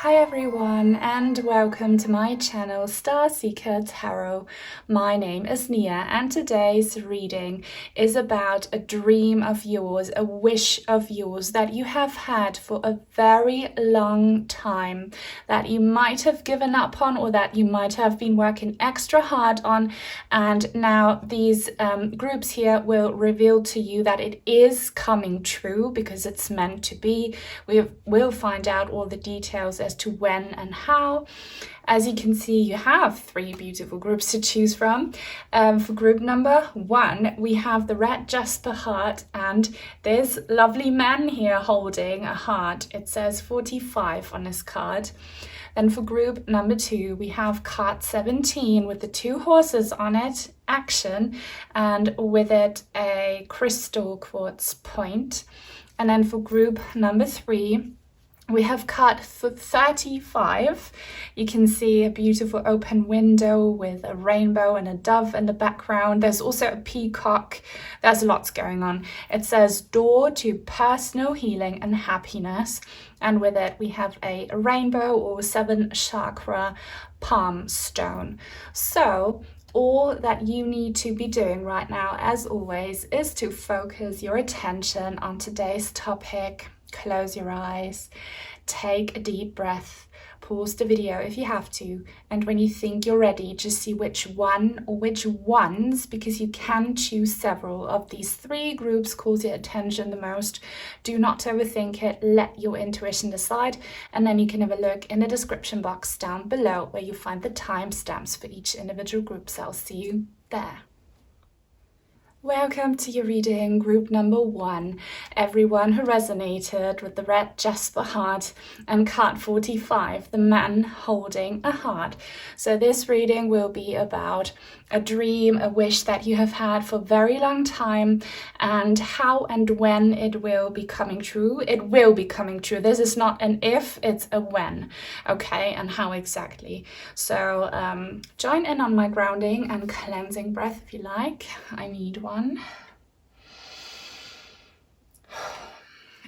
Hi everyone and welcome to my channel Star Seeker Tarot. My name is Nia and today's reading is about a dream of yours, a wish of yours that you have had for a very long time, that you might have given up on or that you might have been working extra hard on, and now these groups here will reveal to you that it is coming true because it's meant to be. We will find out all the details as to when and how. As you can see, you have three beautiful groups to choose from. For group number 1, we have the red Jasper heart, and there's lovely man here holding a heart. It says 45 on his card. Then for group number 2, we have card 17 with the 2 horses on it, action, and with it a crystal quartz point. And then for group number 3, we have card 35. You can see a beautiful open window with a rainbow and a dove in the background. There's also a peacock. There's lots going on. It says door to personal healing and happiness. And with it, we have a rainbow or 7 chakra palm stone. So all that you need to be doing right now, as always, is to focus your attention on today's topic. Close your eyes, take a deep breath, pause the video if you have to, and when you think you're ready, just see which one or which ones, because you can choose several of these 3 groups, calls your attention the most. Do not overthink it, let your intuition decide, and then you can have a look in the description box down below where you find the timestamps for each individual group, so I'll see you there. Welcome to your reading, group number 1, everyone who resonated with the red Jasper heart and card 45, the man holding a heart. So this reading will be about a dream, a wish that you have had for a very long time, and how and when it will be coming true. It will be coming true. This is not an if, it's a when, okay, and how exactly. So join in on my grounding and cleansing breath if you like. I need one.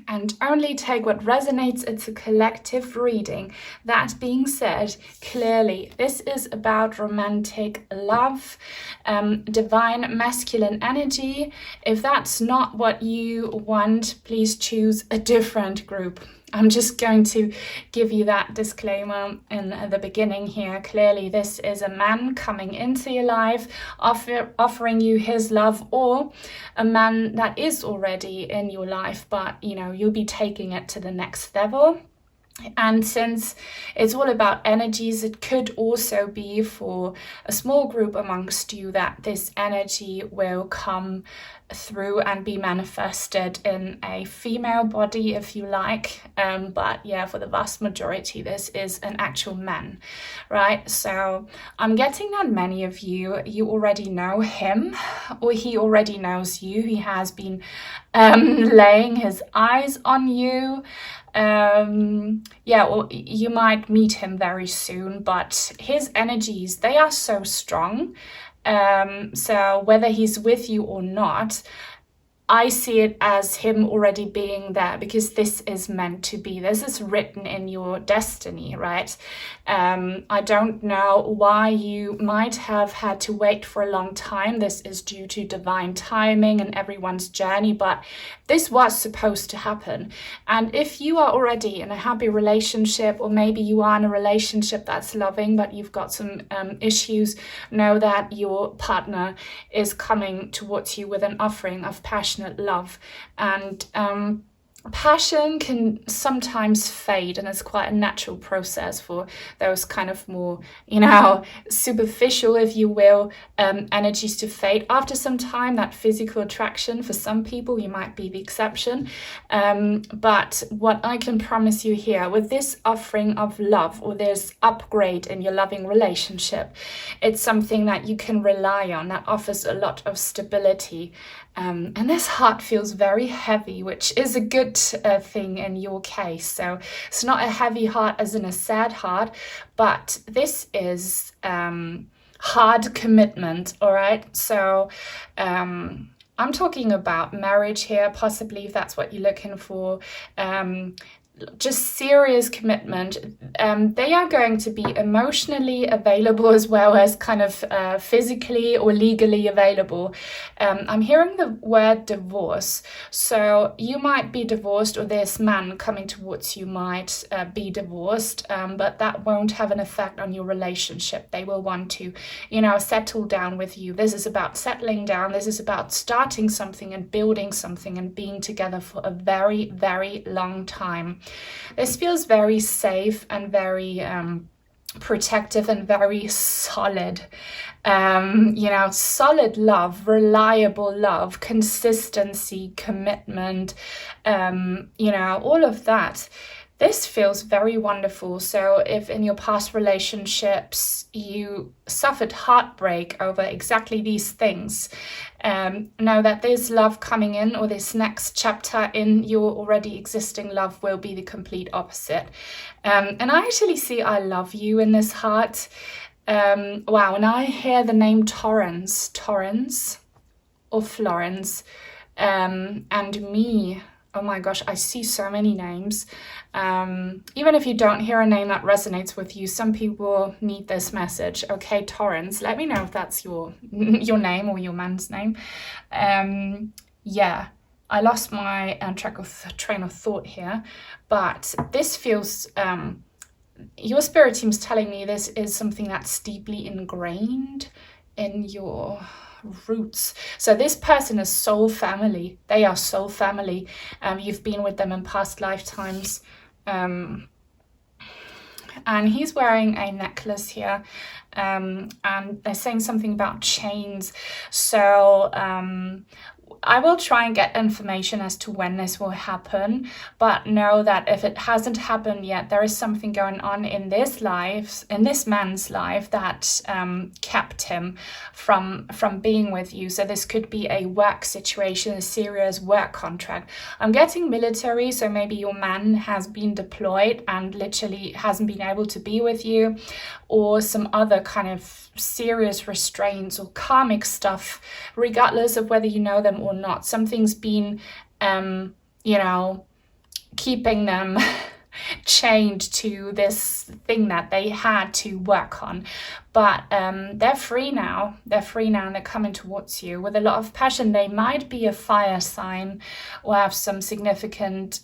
And only take what resonates. It's a collective reading. That being said, clearly this is about romantic love, divine masculine energy. If that's not what you want, please choose a different group. I'm just going to give you that disclaimer in the beginning here. Clearly, this is a man coming into your life, offering you his love, or a man that is already in your life, but you'll be taking it to the next level. And since it's all about energies, it could also be for a small group amongst you that this energy will come through and be manifested in a female body, if you like. But yeah, for the vast majority, this is an actual man, right? So I'm getting that many of you already know him, or he already knows you. He has been laying his eyes on you. Or you might meet him very soon, but his energies, they are so strong. So whether he's with you or not, I see it as him already being there, because this is meant to be. This is written in your destiny, right? I don't know why you might have had to wait for a long time. This is due to divine timing and everyone's journey, but this was supposed to happen. And if you are already in a happy relationship, or maybe you are in a relationship that's loving, but you've got some issues, know that your partner is coming towards you with an offering of passionate love. And passion can sometimes fade, and it's quite a natural process for those kind of more, superficial, if you will, energies to fade after some time. That physical attraction, for some people, you might be the exception. But what I can promise you here with this offering of love, or this upgrade in your loving relationship, it's something that you can rely on, that offers a lot of stability. And this heart feels very heavy, which is a good thing in your case. So it's not a heavy heart as in a sad heart, but this is hard commitment, all right? So I'm talking about marriage here, possibly, if that's what you're looking for. just serious commitment. They are going to be emotionally available as well as kind of physically or legally available. I'm hearing the word divorce. So you might be divorced, or this man coming towards you might be divorced, but that won't have an effect on your relationship. They will want to, settle down with you. This is about settling down. This is about starting something and building something and being together for a very, very long time. This feels very safe and very protective and very solid. Solid love, reliable love, consistency, commitment, all of that. This feels very wonderful. So if in your past relationships you suffered heartbreak over exactly these things, know that this love coming in, or this next chapter in your already existing love, will be the complete opposite. And I actually see I love you in this heart. Wow, and I hear the name Torrance or Florence, and me. Oh my gosh, I see so many names. Even if you don't hear a name that resonates with you, some people need this message. Okay, Torrance, let me know if that's your name or your man's name. Yeah, I lost my train of thought here, but this feels, your spirit team's telling me this is something that's deeply ingrained in your roots. So this person is soul family. They are soul family. You've been with them in past lifetimes. And he's wearing a necklace here. And they're saying something about chains. So I will try and get information as to when this will happen, but know that if it hasn't happened yet, there is something going on in this man's life that kept him from being with you. So this could be a work situation, a serious work contract. I'm getting military, so maybe your man has been deployed and literally hasn't been able to be with you, or some other kind of serious restraints or karmic stuff, regardless of whether you know them or not. Something's been, keeping them chained to this thing that they had to work on. But they're free now. They're free now, and they're coming towards you with a lot of passion. They might be a fire sign or have some significant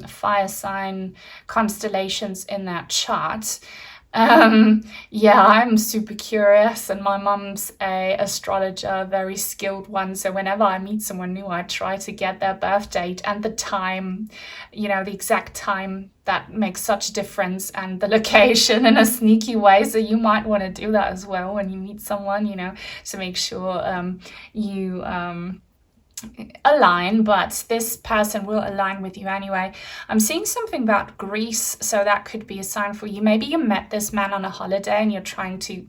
fire sign constellations in that chart. I'm super curious, and my mum's a astrologer, very skilled one, so whenever I meet someone new, I try to get their birth date and the time, the exact time. That makes such a difference, and the location in a sneaky way. So you might want to do that as well when you meet someone, to make sure you align, but this person will align with you anyway. I'm seeing something about Greece, so that could be a sign for you. Maybe you met this man on a holiday and you're trying to,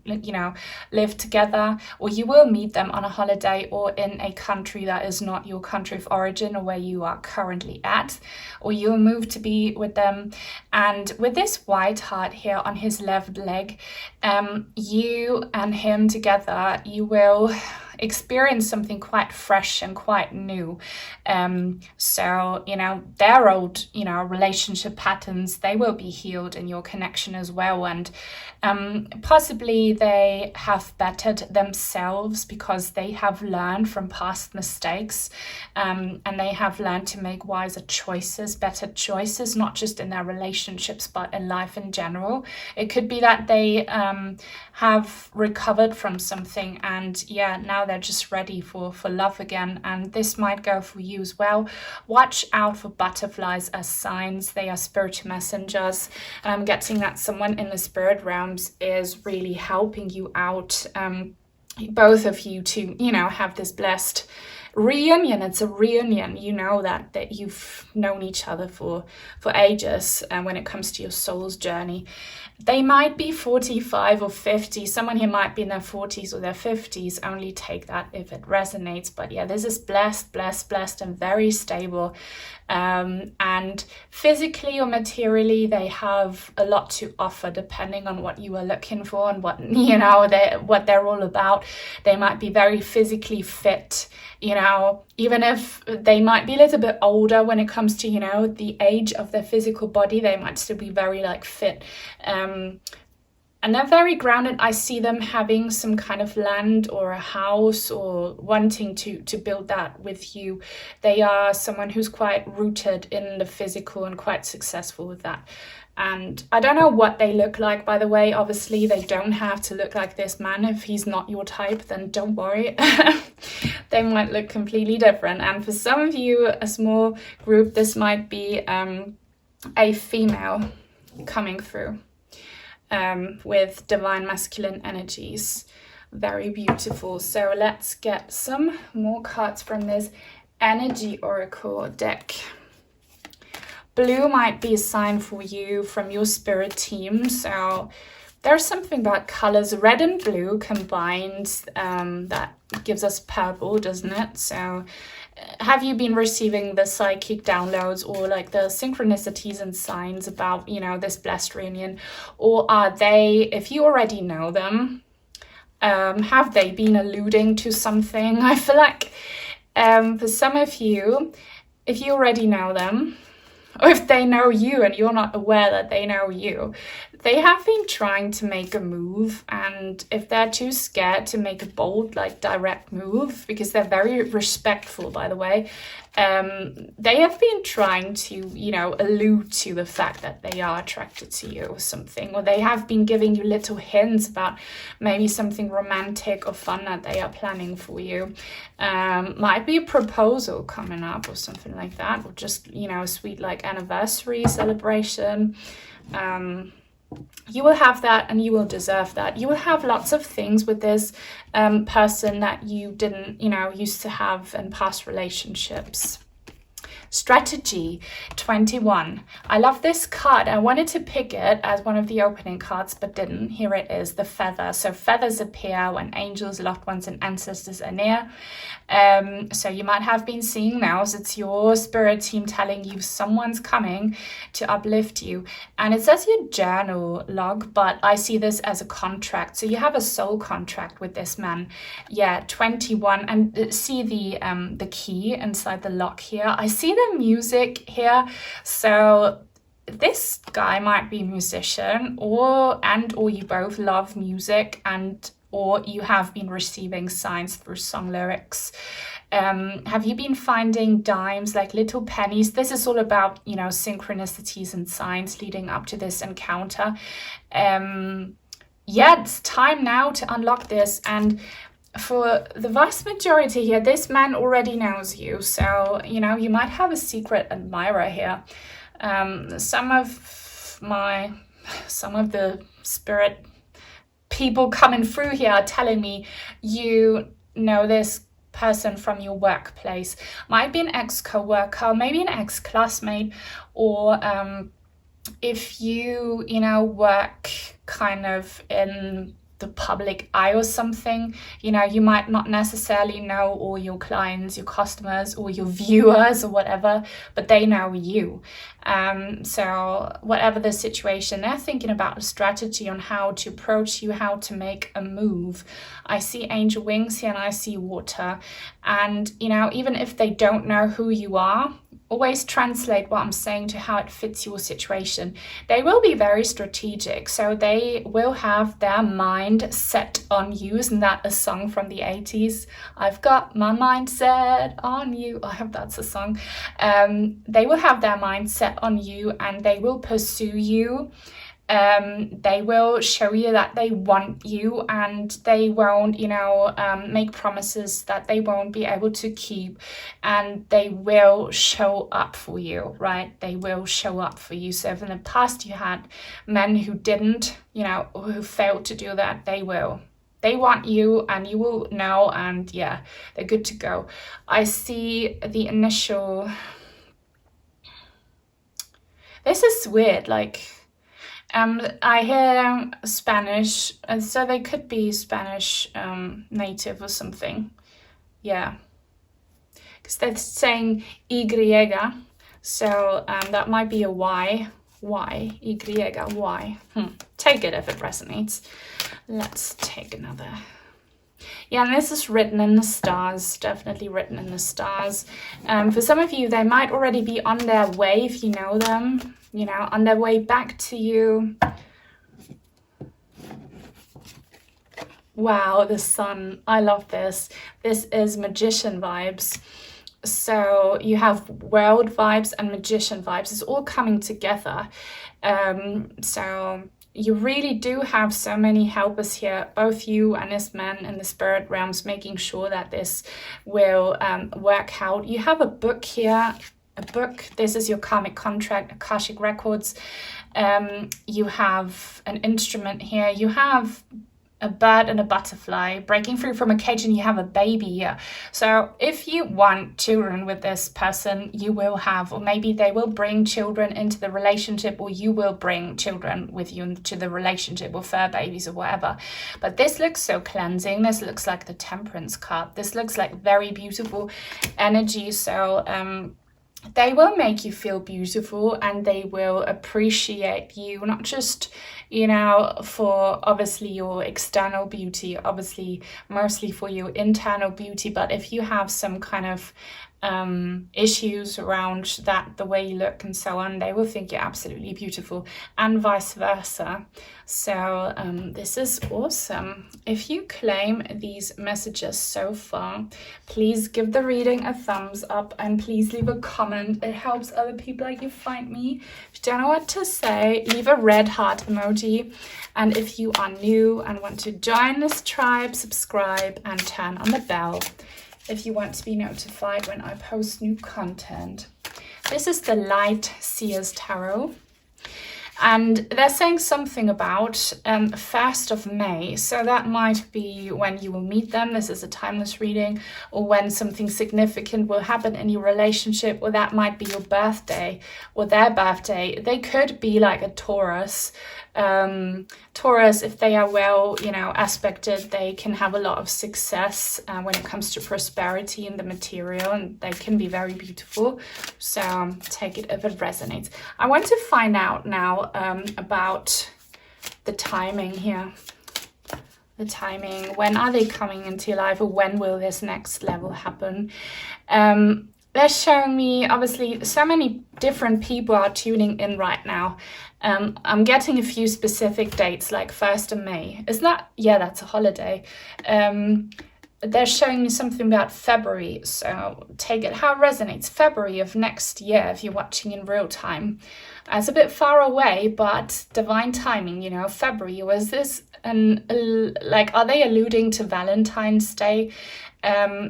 live together, or you will meet them on a holiday or in a country that is not your country of origin or where you are currently at, or you'll move to be with them. And with this white heart here on his left leg, you and him together, you will experience something quite fresh and quite new. So, their old, relationship patterns, they will be healed in your connection as well. And possibly they have bettered themselves because they have learned from past mistakes, and they have learned to make wiser choices, better choices, not just in their relationships, but in life in general. It could be that they have recovered from something, and now they're just ready for love again. And this might go for you as well. Watch out for butterflies as signs. They are spiritual messengers. I'm getting that someone in the spirit realms is really helping you out, both of you, to have this blessed reunion. It's a reunion. That you've known each other for ages, and when it comes to your soul's journey, they might be 45 or 50. Someone here might be in their 40s or their 50s. Only take that if it resonates. But this is blessed and very stable. And and physically or materially they have a lot to offer depending on what you are looking for and what, you know, what they're all about. They might be very physically fit, you know, even if they might be a little bit older when it comes to, you know, the age of their physical body, they might still be very like fit. And they're very grounded. I see them having some kind of land or a house or wanting to build that with you. They are someone who's quite rooted in the physical and quite successful with that. And I don't know what they look like, by the way. Obviously, they don't have to look like this man. If he's not your type, then don't worry. They might look completely different. And for some of you, a small group, this might be a female coming through. With divine masculine energies. Very beautiful. So let's get some more cards from this energy oracle deck. Blue might be a sign for you from your spirit team. So there's something about colors, red and blue combined, that gives us purple, doesn't it? So have you been receiving the psychic downloads or like the synchronicities and signs about, you know, this blessed reunion? Or are they, if you already know them, have they been alluding to something? I feel like for some of you, if you already know them, or if they know you and you're not aware that they know you, they have been trying to make a move. And if they're too scared to make a bold, like direct move, because they're very respectful, by the way, they have been trying to, you know, allude to the fact that they are attracted to you or something, or they have been giving you little hints about maybe something romantic or fun that they are planning for you. Might be a proposal coming up or something like that, or just, you know, a sweet like anniversary celebration. You will have that and you will deserve that. You will have lots of things with this person that you didn't, you know, used to have in past relationships. Strategy 21. I love this card. I wanted to pick it as one of the opening cards, but didn't. Here it is, the feather. So feathers appear when angels, loved ones, and ancestors are near. So you might have been seeing those. It's your spirit team telling you someone's coming to uplift you. And it says your journal log, but I see this as a contract. So you have a soul contract with this man. Yeah, 21. And see the key inside the lock here. I see the music here. So this guy might be a musician, or you both love music, and or you have been receiving signs through song lyrics. Have you been finding dimes, like little pennies? This is all about, you know, synchronicities and signs leading up to this encounter. Yeah, it's time now to unlock this. And for the vast majority here, this man already knows you. So, you know, you might have a secret admirer here. Some of the spirit people coming through here are telling me you know this person from your workplace. Might be an ex-co-worker, maybe an ex-classmate, or if you know, work kind of in the public eye or something, you know, you might not necessarily know all your clients, your customers, or your viewers or whatever, but they know you. So whatever the situation, they're thinking about a strategy on how to approach you, how to make a move. I see angel wings here and I see water. And, you know, even if they don't know who you are, always translate what I'm saying to how it fits your situation. They will be very strategic, so they will have their mind set on you. Isn't that a song from the 80s? I've got my mind set on you. I hope that's a song. They will have their mind set on you and they will pursue you. They will show you that they want you, and they won't, you know, make promises that they won't be able to keep, and they will show up for you, right? They will show up for you. So if in the past you had men who didn't, you know, who failed to do that, they will. They want you and you will know, and yeah, they're good to go. I see the initial... This is weird, like... I hear Spanish, so they could be Spanish native or something. Yeah. Because they're saying Y. So that might be a Y. Y. Y. Take it if it resonates. Let's take another. Yeah, and this is written in the stars, definitely written in the stars. For some of you, they might already be on their way, if you know them, you know, on their way back to you. Wow, the sun. I love this. This is magician vibes. So you have world vibes and magician vibes. It's all coming together. So you really do have so many helpers here, both you and this man in the spirit realms, making sure that this will work out. You have a book here, a book. This is your karmic contract, Akashic Records. You have an instrument here. You have a bird and a butterfly breaking free from a cage, and you have a baby here. So if you want children with this person, you will have, or maybe they will bring children into the relationship, or you will bring children with you into the relationship, or fur babies or whatever. But this looks so cleansing. This looks like the Temperance card. This looks like very beautiful energy. So they will make you feel beautiful, and they will appreciate you, not just, you know, for obviously your external beauty, obviously mostly for your internal beauty. But if you have some kind of issues around that, the way you look and so on, they will think you're absolutely beautiful, and vice versa. So this is awesome. If you claim these messages so far, please give the reading a thumbs up, and please leave a comment. It helps other people like you find me. If you don't know what to say, leave a red heart emoji. And if you are new and want to join this tribe, subscribe and turn on the bell if you want to be notified when I post new content. This is the Light Seers Tarot. And they're saying something about 1st of May. So that might be when you will meet them. This is a timeless reading. Or when something significant will happen in your relationship. Or that might be your birthday or their birthday. They could be like a Taurus. Taurus, if they are well, you know, aspected, they can have a lot of success when it comes to prosperity in the material, and they can be very beautiful. So take it if it resonates. I want to find out now about the timing here. The timing. When are they coming into your life, or when will this next level happen? They're showing me, obviously, so many different people are tuning in right now. I'm getting a few specific dates, like 1st of May. Is that? Yeah, that's a holiday. They're showing me something about February, so take it how it resonates. February of next year, if you're watching in real time. It's a bit far away, but divine timing, you know. February, was this, like, are they alluding to Valentine's Day?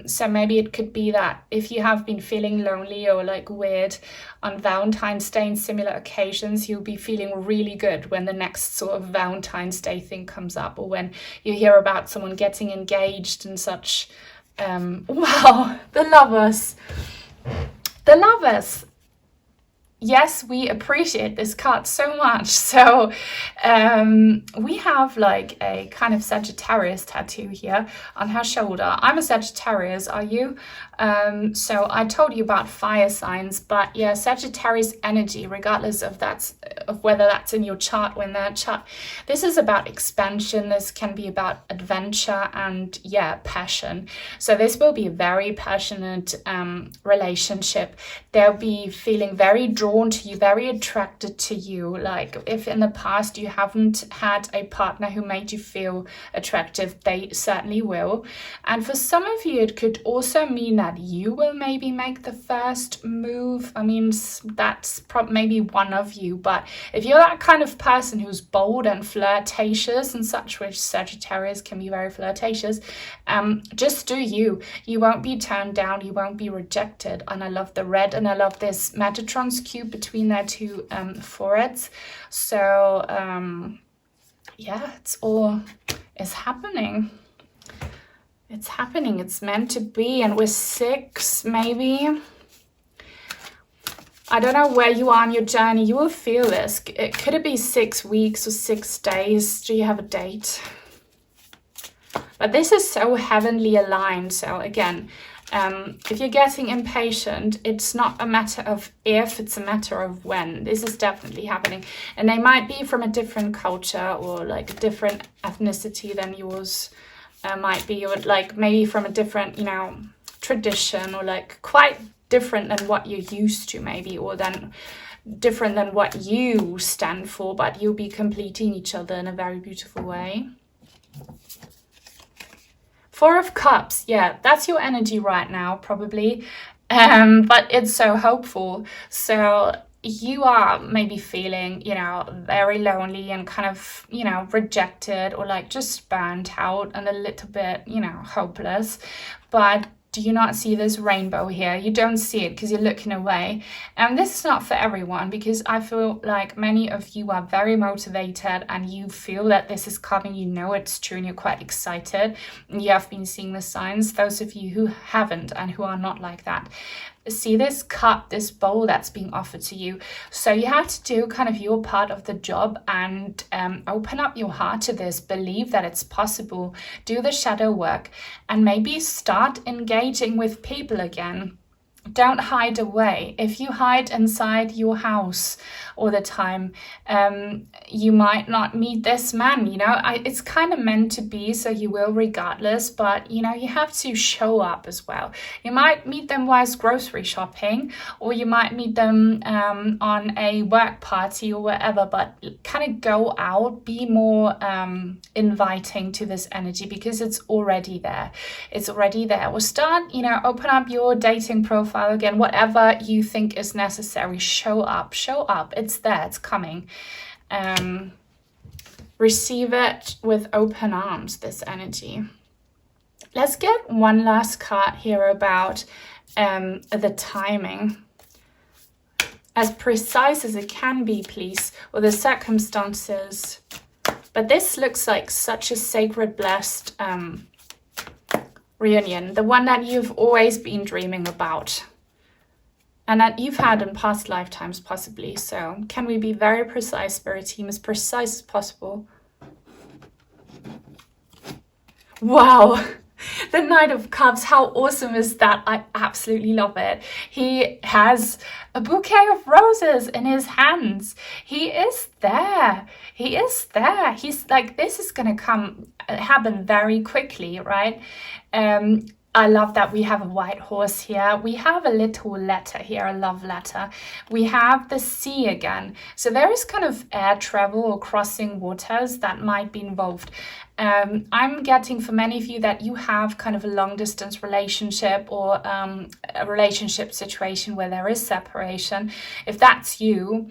So maybe it could be that if you have been feeling lonely or like weird on Valentine's Day and similar occasions, you'll be feeling really good when the next sort of Valentine's Day thing comes up, or when you hear about someone getting engaged and such. Wow, the lovers. The lovers. Yes, we appreciate this card so much. So we have like a kind of Sagittarius tattoo here on her shoulder. I'm a Sagittarius, are you? So I told you about fire signs, but yeah, Sagittarius energy, regardless of whether that's in your chart or in their chart. This is about expansion. This can be about adventure and yeah, passion. So this will be a very passionate relationship. They'll be feeling very drawn to you, very attracted to you. Like if in the past you haven't had a partner who made you feel attractive, they certainly will. And for some of you, it could also mean that you will maybe make the first move. I mean, that's maybe one of you, but if you're that kind of person who's bold and flirtatious and such, which Sagittarius can be very flirtatious, just do you. You won't be turned down, you won't be rejected. And I love the red, and I love this Metatron's cube between their two foreheads. So yeah, it's happening. It's happening. It's meant to be. And with 6, maybe, I don't know where you are on your journey, you will feel this. Could it be 6 weeks or 6 days? Do you have a date? But this is so heavenly aligned. So again, If you're getting impatient, it's not a matter of if, it's a matter of when. This is definitely happening. And they might be from a different culture or like a different ethnicity than yours might be, or like maybe from a different, you know, tradition, or like quite different than what you're used to maybe, or then different than what you stand for, but you'll be completing each other in a very beautiful way. Four of Cups, yeah, that's your energy right now, probably. But it's so hopeful. So you are maybe feeling, you know, very lonely and kind of, you know, rejected, or like just burnt out and a little bit, you know, hopeless. But do you not see this rainbow here? You don't see it because you're looking away. And this is not for everyone, because I feel like many of you are very motivated and you feel that this is coming, you know it's true, and you're quite excited. And you have been seeing the signs. Those of you who haven't and who are not like that, see this cup, this bowl that's being offered to you. So you have to do kind of your part of the job and open up your heart to this, believe that it's possible, do the shadow work, and maybe start engaging with people again. Don't hide away. If you hide inside your house all the time, you might not meet this man, you know. It's kind of meant to be, so you will regardless, but you know, you have to show up as well. You might meet them whilst grocery shopping, or you might meet them on a work party or whatever, but kind of go out, be more inviting to this energy, because it's already there. It's already there. Or start, you know, open up your dating profile again, whatever you think is necessary. Show up. It's there, it's coming. Receive it with open arms, this energy. Let's get one last card here about the timing. As precise as it can be, please, or the circumstances. But this looks like such a sacred, blessed reunion, the one that you've always been dreaming about and that you've had in past lifetimes possibly. So can we be very precise, Spirit Team, as precise as possible? Wow. The Knight of Cups, how awesome is that? I absolutely love it. He has a bouquet of roses in his hands. He is there. He is there. He's like, this is going to happen very quickly, right? I love that we have a white horse here. We have a little letter here, a love letter. We have the sea again. So there is kind of air travel or crossing waters that might be involved. I'm getting for many of you that you have kind of a long distance relationship, or a relationship situation where there is separation. If that's you,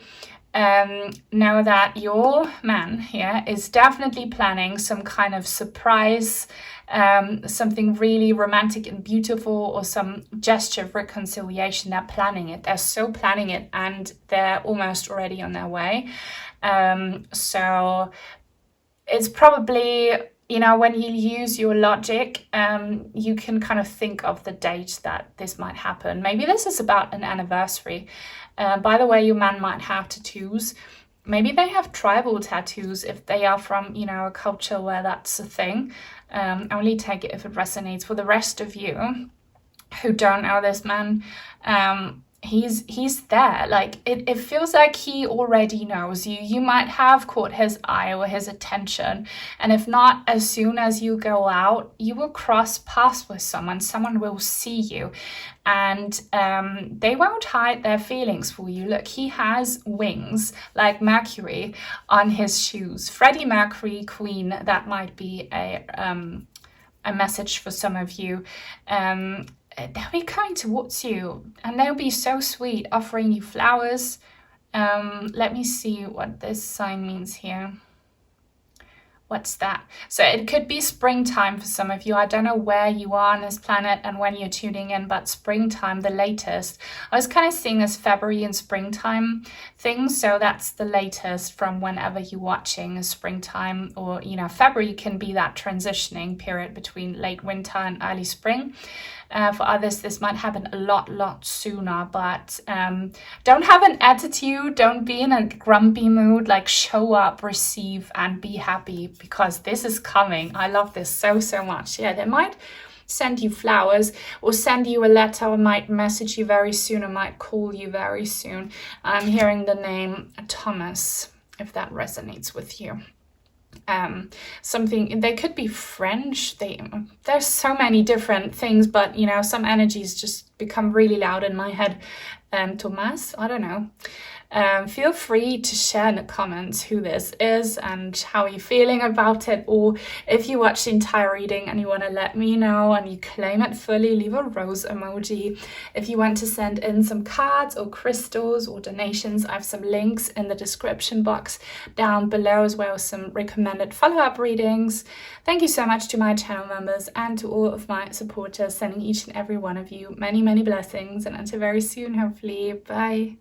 know that your man here is definitely planning some kind of surprise, something really romantic and beautiful, or some gesture of reconciliation. They're planning it. They're so planning it, and they're almost already on their way. So it's probably, you know, when you use your logic, you can kind of think of the date that this might happen. Maybe this is about an anniversary. By the way, your man might have tattoos. Maybe they have tribal tattoos if they are from, you know, a culture where that's a thing. Only take it if it resonates. For the rest of you who don't know this man, he's there. Like it feels like he already knows you. You might have caught his eye or his attention, and if not, as soon as you go out, you will cross paths with someone will see you, and they won't hide their feelings for you. Look, he has wings like Mercury on his shoes. Freddie Mercury, Queen, that might be a message for some of you. They'll be coming towards you, and they'll be so sweet, offering you flowers. Let me see what this sign means here. What's that? So it could be springtime for some of you. I don't know where you are on this planet and when you're tuning in, but springtime, the latest. I was kind of seeing this February and springtime thing, so that's the latest from whenever you're watching is springtime, or, you know, February can be that transitioning period between late winter and early spring. For others, this might happen a lot sooner, but don't have an attitude, don't be in a grumpy mood, like show up, receive, and be happy, because this is coming. I love this so much. Yeah, there might send you flowers or send you a letter, or might message you very soon, or might call you very soon. I'm hearing the name Thomas, if that resonates with you. Something, they could be French, there's so many different things, but you know, some energies just become really loud in my head. Thomas, I don't know. Feel free to share in the comments who this is and how you're feeling about it, or if you watch the entire reading and you want to let me know and you claim it fully, leave a rose emoji. If you want to send in some cards or crystals or donations, I have some links in the description box down below, as well as some recommended follow-up readings. Thank you so much to my channel members and to all of my supporters, sending each and every one of you many, many blessings, and until very soon, hopefully. Bye.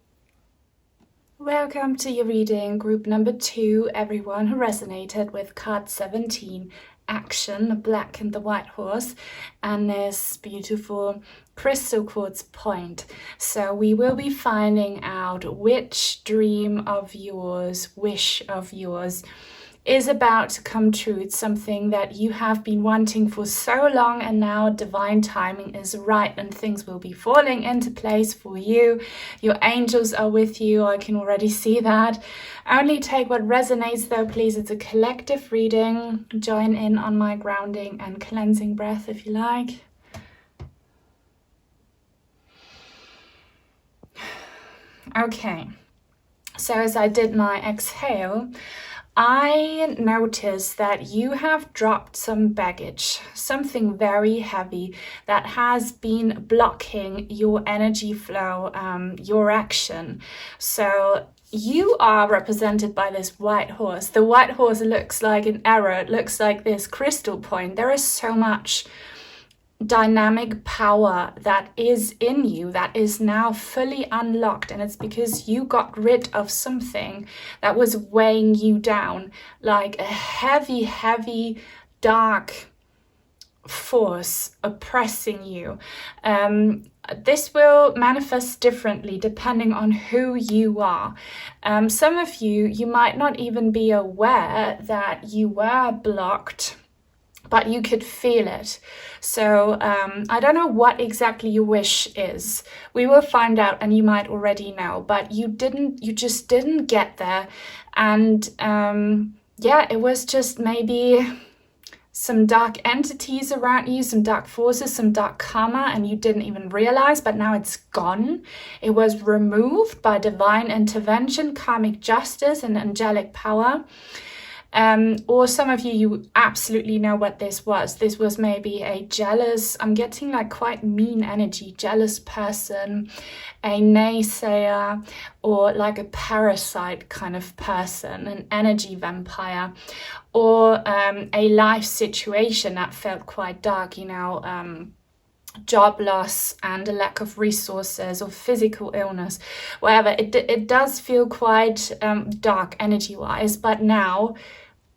Welcome to your reading, group number 2, everyone who resonated with card 17, Action, the Black and the White Horse, and this beautiful crystal quartz point. So we will be finding out which dream of yours, wish of yours, is about to come true. It's something that you have been wanting for so long, and now divine timing is right and things will be falling into place for you. Your angels are with you. I can already see that. Only take what resonates though, please. It's a collective reading. Join in on my grounding and cleansing breath if you like. Okay, so as I did my exhale, I noticed that you have dropped some baggage, something very heavy that has been blocking your energy flow, your action. So you are represented by this white horse. The white horse looks like an arrow. It looks like this crystal point. There is so much dynamic power that is in you that is now fully unlocked, and it's because you got rid of something that was weighing you down, like a heavy dark force oppressing you. This will manifest differently depending on who you are. Some of you might not even be aware that you were blocked, but you could feel it. So I don't know what exactly your wish is. We will find out, and you might already know, but you just didn't get there. And yeah, it was just maybe some dark entities around you, some dark forces, some dark karma, and you didn't even realize, but now it's gone. It was removed by divine intervention, karmic justice, and angelic power. Or some of you absolutely know what this was. This was maybe a jealous, I'm getting like quite mean energy, jealous person, a naysayer, or like a parasite kind of person, an energy vampire, or a life situation that felt quite dark, you know, job loss and a lack of resources or physical illness, whatever. It does feel quite dark energy wise, but now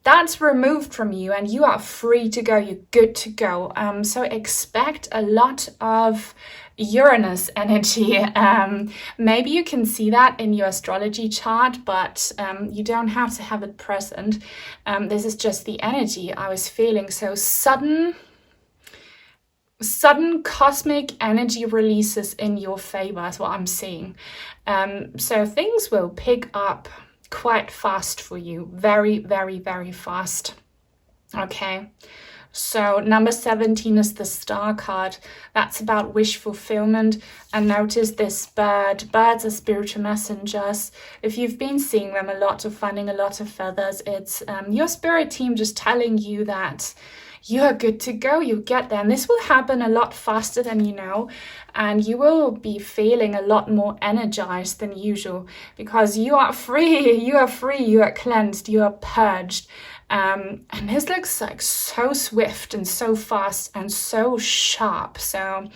that's removed from you and you are free to go. You're good to go. So expect a lot of Uranus energy. Maybe you can see that in your astrology chart, but you don't have to have it present. This is just the energy I was feeling. So sudden cosmic energy releases in your favor is what I'm seeing. So things will pick up quite fast for you. Very, very, very fast. Okay. So number 17 is the star card. That's about wish fulfillment. And notice this bird. Birds are spiritual messengers. If you've been seeing them a lot or finding a lot of feathers, it's your spirit team just telling you that you are good to go. You get there. And this will happen a lot faster than you know. And you will be feeling a lot more energized than usual because you are free. You are free. You are cleansed. You are purged. And this looks like so swift and so fast and so sharp. So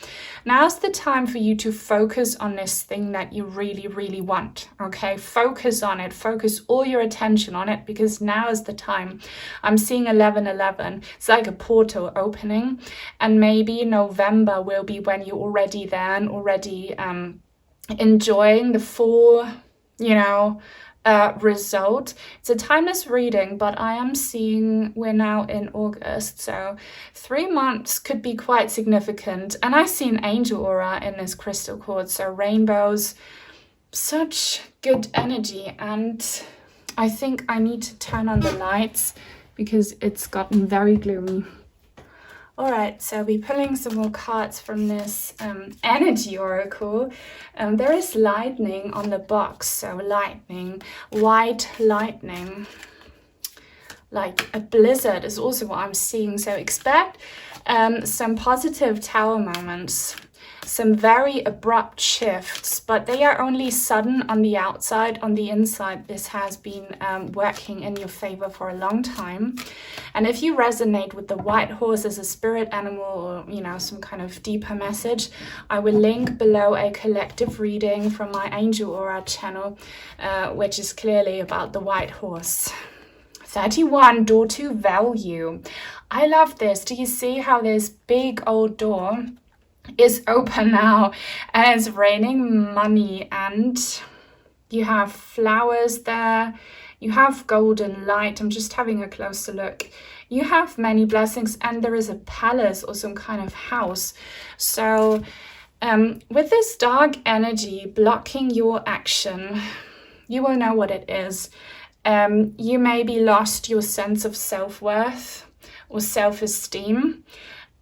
now's the time for you to focus on this thing that you really, really want. Okay, focus on it. Focus all your attention on it because now is the time. I'm seeing 11:11. It's like a portal opening. And maybe November will be when you're already there and already enjoying the full result. It's a timeless reading, but I am seeing we're now in August, so 3 months could be quite significant. And I see an angel aura in this crystal quartz, so rainbows, such good energy. And I think I need to turn on the lights because it's gotten very gloomy. All right, so I'll be pulling some more cards from this energy oracle. There is lightning on the box, so lightning, white lightning, like a blizzard is also what I'm seeing. So expect some positive tower moments, some very abrupt shifts, but they are only sudden on the outside. On the inside, this has been working in your favor for a long time. And if you resonate with the white horse as a spirit animal, or some kind of deeper message, I will link below a collective reading from my Angel Aura channel, which is clearly about the white horse. 31, door to value. I love this. Do you see how this big old door is open now and it's raining money, and you have flowers there, you have golden light. I'm just having a closer look. You have many blessings, and there is a palace or some kind of house. So with this dark energy blocking your action, you will know what it is. You maybe lost your sense of self-worth or self-esteem.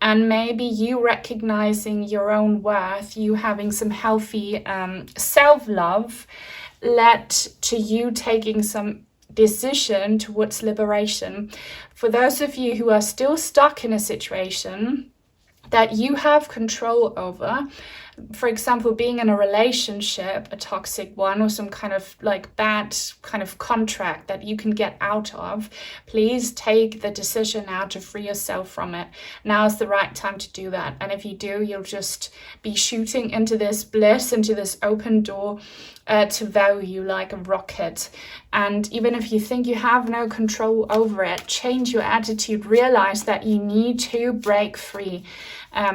And maybe you recognizing your own worth, you having some healthy self-love, led to you taking some decision towards liberation. For those of you who are still stuck in a situation that you have control over, for example, being in a relationship, a toxic one, or some kind of like bad kind of contract that you can get out of, please take the decision now to free yourself from it. Now is the right time to do that. And if you do, you'll just be shooting into this bliss, into this open door to value like a rocket. And even if you think you have no control over it, change your attitude, realize that you need to break free.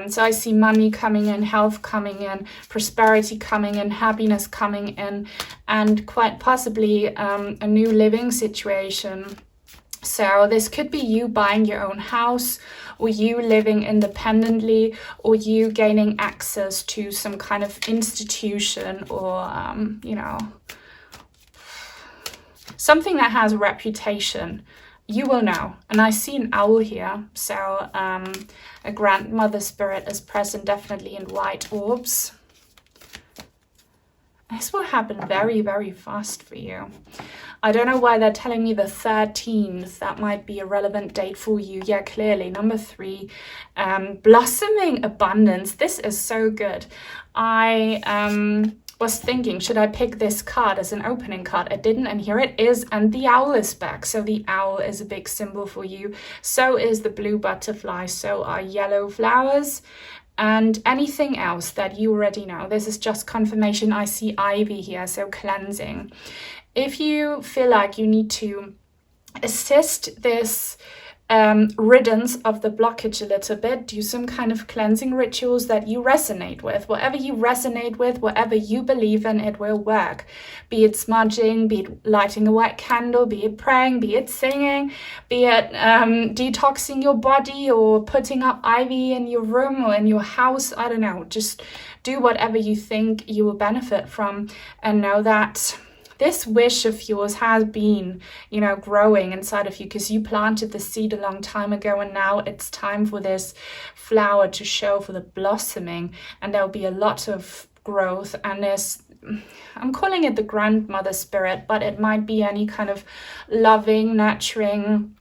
So I see money coming in, health coming in, prosperity coming in, happiness coming in, and quite possibly a new living situation. So this could be you buying your own house, or you living independently, or you gaining access to some kind of institution, or, something that has a reputation. You will know. And I see an owl here. So a grandmother spirit is present, definitely in white orbs. This will happen very, very fast for you. I don't know why they're telling me the 13th. That might be a relevant date for you. Yeah, clearly. Number 3, blossoming abundance. This is so good. I was thinking, should I pick this card as an opening card? I didn't, and here it is, and the owl is back. So the owl is a big symbol for you. So is the blue butterfly. So are yellow flowers and anything else that you already know. This is just confirmation. I see ivy here, so cleansing. If you feel like you need to assist this riddance of the blockage a little bit, do some kind of cleansing rituals that you resonate with. Whatever you resonate with, whatever you believe in, it will work. Be it smudging, be it lighting a white candle, be it praying, be it singing, be it detoxing your body, or putting up ivy in your room or in your house. I don't know, just do whatever you think you will benefit from, and know that this wish of yours has been, growing inside of you, because you planted the seed a long time ago, and now it's time for this flower to show, for the blossoming, and there'll be a lot of growth. And I'm calling it the grandmother spirit, but it might be any kind of loving, nurturing,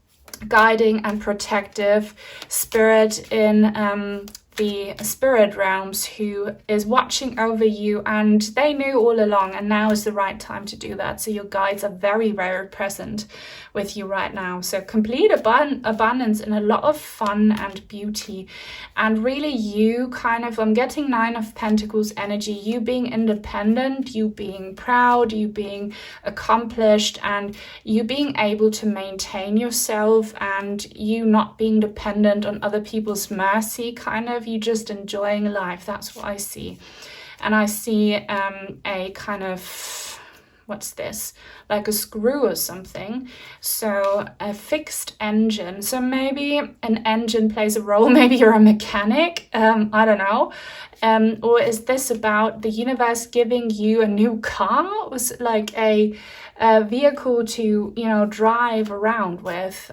guiding and protective spirit in the spirit realms, who is watching over you, and they knew all along, and now is the right time to do that. So your guides are very, very present with you right now. So complete abundance and a lot of fun and beauty, and really you I'm getting 9 of Pentacles energy, you being independent, you being proud, you being accomplished, and you being able to maintain yourself, and you not being dependent on other people's mercy, you just enjoying life. That's what I see. And I see a kind of what's this? Like a screw or something. So a fixed engine. So maybe an engine plays a role. Maybe you're a mechanic. I don't know. Or is this about the universe giving you a new car? Was like a vehicle to, you know, drive around with.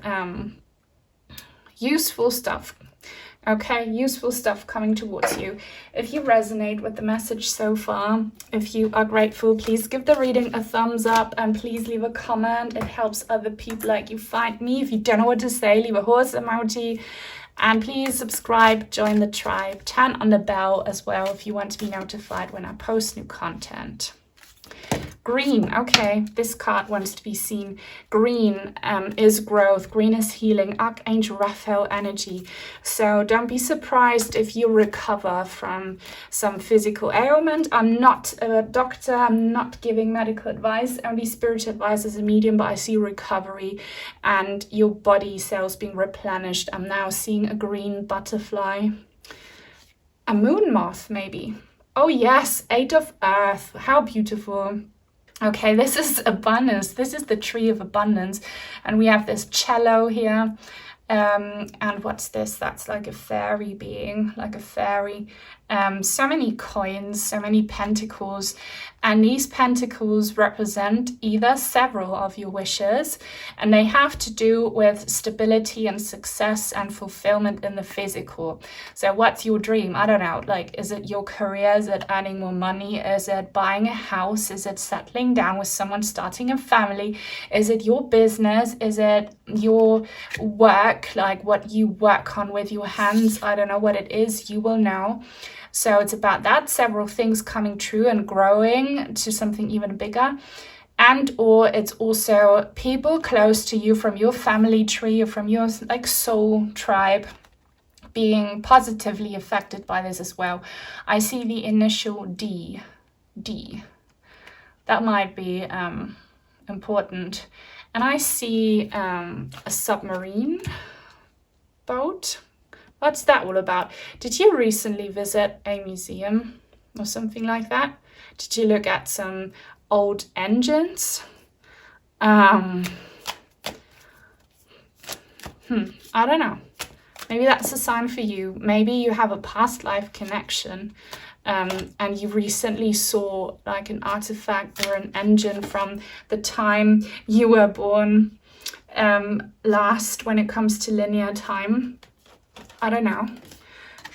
Useful stuff. Okay, useful stuff coming towards you. If you resonate with the message so far, if you are grateful, please give the reading a thumbs up and please leave a comment. It helps other people like you find me. If you don't know what to say, leave a horse emoji. And please subscribe, join the tribe, turn on the bell as well if you want to be notified when I post new content. Green, okay, this card wants to be seen. Green is growth, green is healing, Archangel Raphael energy. So don't be surprised if you recover from some physical ailment. I'm not a doctor, I'm not giving medical advice, only spiritual advice as a medium, but I see recovery and your body cells being replenished. I'm now seeing a green butterfly. A moon moth, maybe. Oh yes, 8 of Earth, how beautiful. Okay, this is abundance. This is the tree of abundance. And we have this cello here. And what's this? That's like a fairy being, like a fairy. So many coins, so many pentacles. And these pentacles represent either several of your wishes, and they have to do with stability and success and fulfillment in the physical. So what's your dream? I don't know. Like, is it your career? Is it earning more money? Is it buying a house? Is it settling down with someone, starting a family? Is it your business? Is it your work, like what you work on with your hands? I don't know what it is. You will know. So it's about that, several things coming true and growing to something even bigger. And or it's also people close to you from your family tree or from your like soul tribe being positively affected by this as well. I see the initial D. That might be important. And I see a submarine boat. What's that all about? Did you recently visit a museum or something like that? Did you look at some old engines? I don't know. Maybe that's a sign for you. Maybe you have a past life connection and you recently saw like an artifact or an engine from the time you were born last when it comes to linear time. I don't know.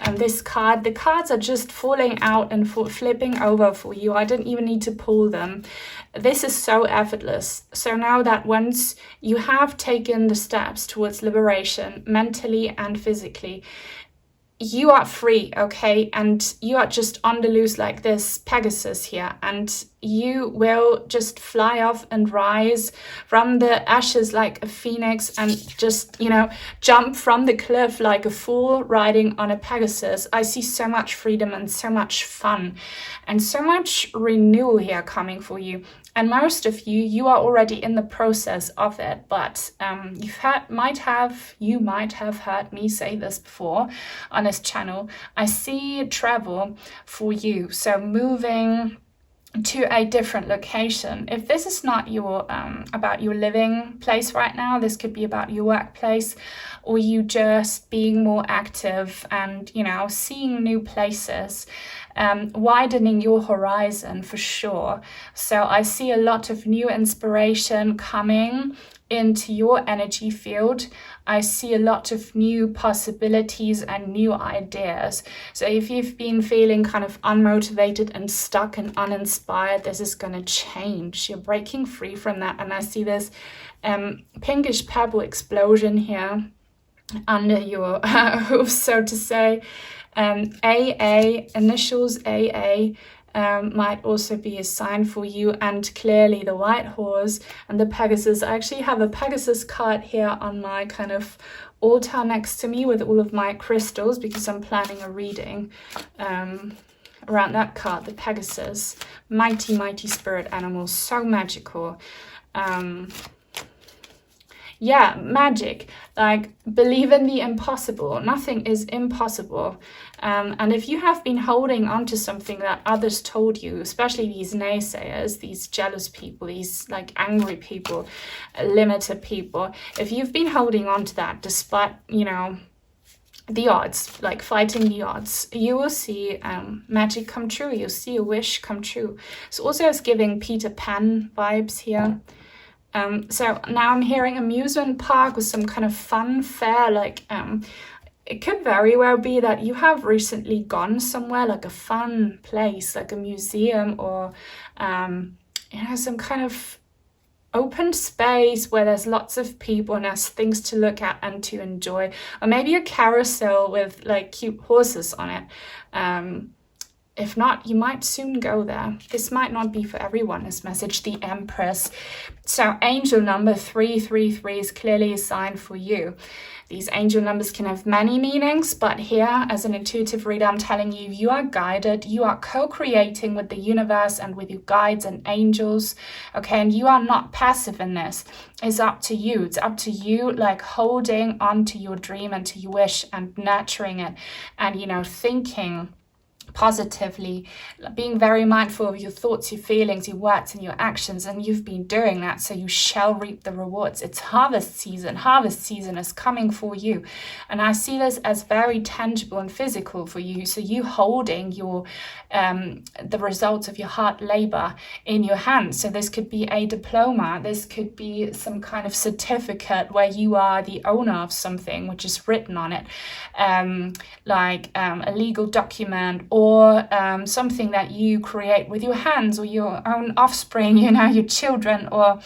And this card, the cards are just falling out and flipping over for you. I didn't even need to pull them. This is so effortless. So now that once you have taken the steps towards liberation, mentally and physically, you are free, okay? And you are just on the loose like this Pegasus here. And you will just fly off and rise from the ashes like a phoenix and just, you know, jump from the cliff like a fool riding on a Pegasus. I see so much freedom and so much fun and so much renewal here coming for you. And most of you are already in the process of it, but you might have heard me say this before on this channel. I see travel for you, so moving to a different location. If this is not your about your living place right now, this could be about your workplace, or you just being more active and, you know, seeing new places, widening your horizon for sure. So I see a lot of new inspiration coming into your energy field. I see a lot of new possibilities and new ideas. So if you've been feeling kind of unmotivated and stuck and uninspired, this is going to change. You're breaking free from that. And I see this pinkish pebble explosion here under your hooves, so to say. AA, initials AA, might also be a sign for you, and clearly the white horse and the Pegasus. I actually have a Pegasus card here on my kind of altar next to me with all of my crystals, because I'm planning a reading around that card, the Pegasus. Mighty, mighty spirit animals, so magical. yeah, magic. Like, believe in the impossible. Nothing is impossible. And if you have been holding on to something that others told you, especially these naysayers, these jealous people, these like angry people, limited people, if you've been holding on to that despite, you know, the odds, like fighting the odds, you will see magic come true. You'll see a wish come true. So also it's giving Peter Pan vibes here. So now I'm hearing amusement park with some kind of fun fair, like it could very well be that you have recently gone somewhere, like a fun place, like a museum, or you know, some kind of open space where there's lots of people and there's things to look at and to enjoy, or maybe a carousel with like cute horses on it. If not, you might soon go there. This might not be for everyone, this message, the Empress. So angel number 333 is clearly a sign for you. These angel numbers can have many meanings, but here, as an intuitive reader, I'm telling you, you are guided. You are co-creating with the universe and with your guides and angels, okay? And you are not passive in this. It's up to you. It's up to you, like holding on to your dream and to your wish and nurturing it and, you know, thinking positively, being very mindful of your thoughts, your feelings, your words and your actions, and you've been doing that, so you shall reap the rewards. It's harvest season. Harvest season is coming for you, and I see this as very tangible and physical for you. So you holding your the results of your hard labor in your hands. So this could be a diploma, this could be some kind of certificate where you are the owner of something which is written on it, like a legal document, or something that you create with your hands, or your own offspring, you know, your children, or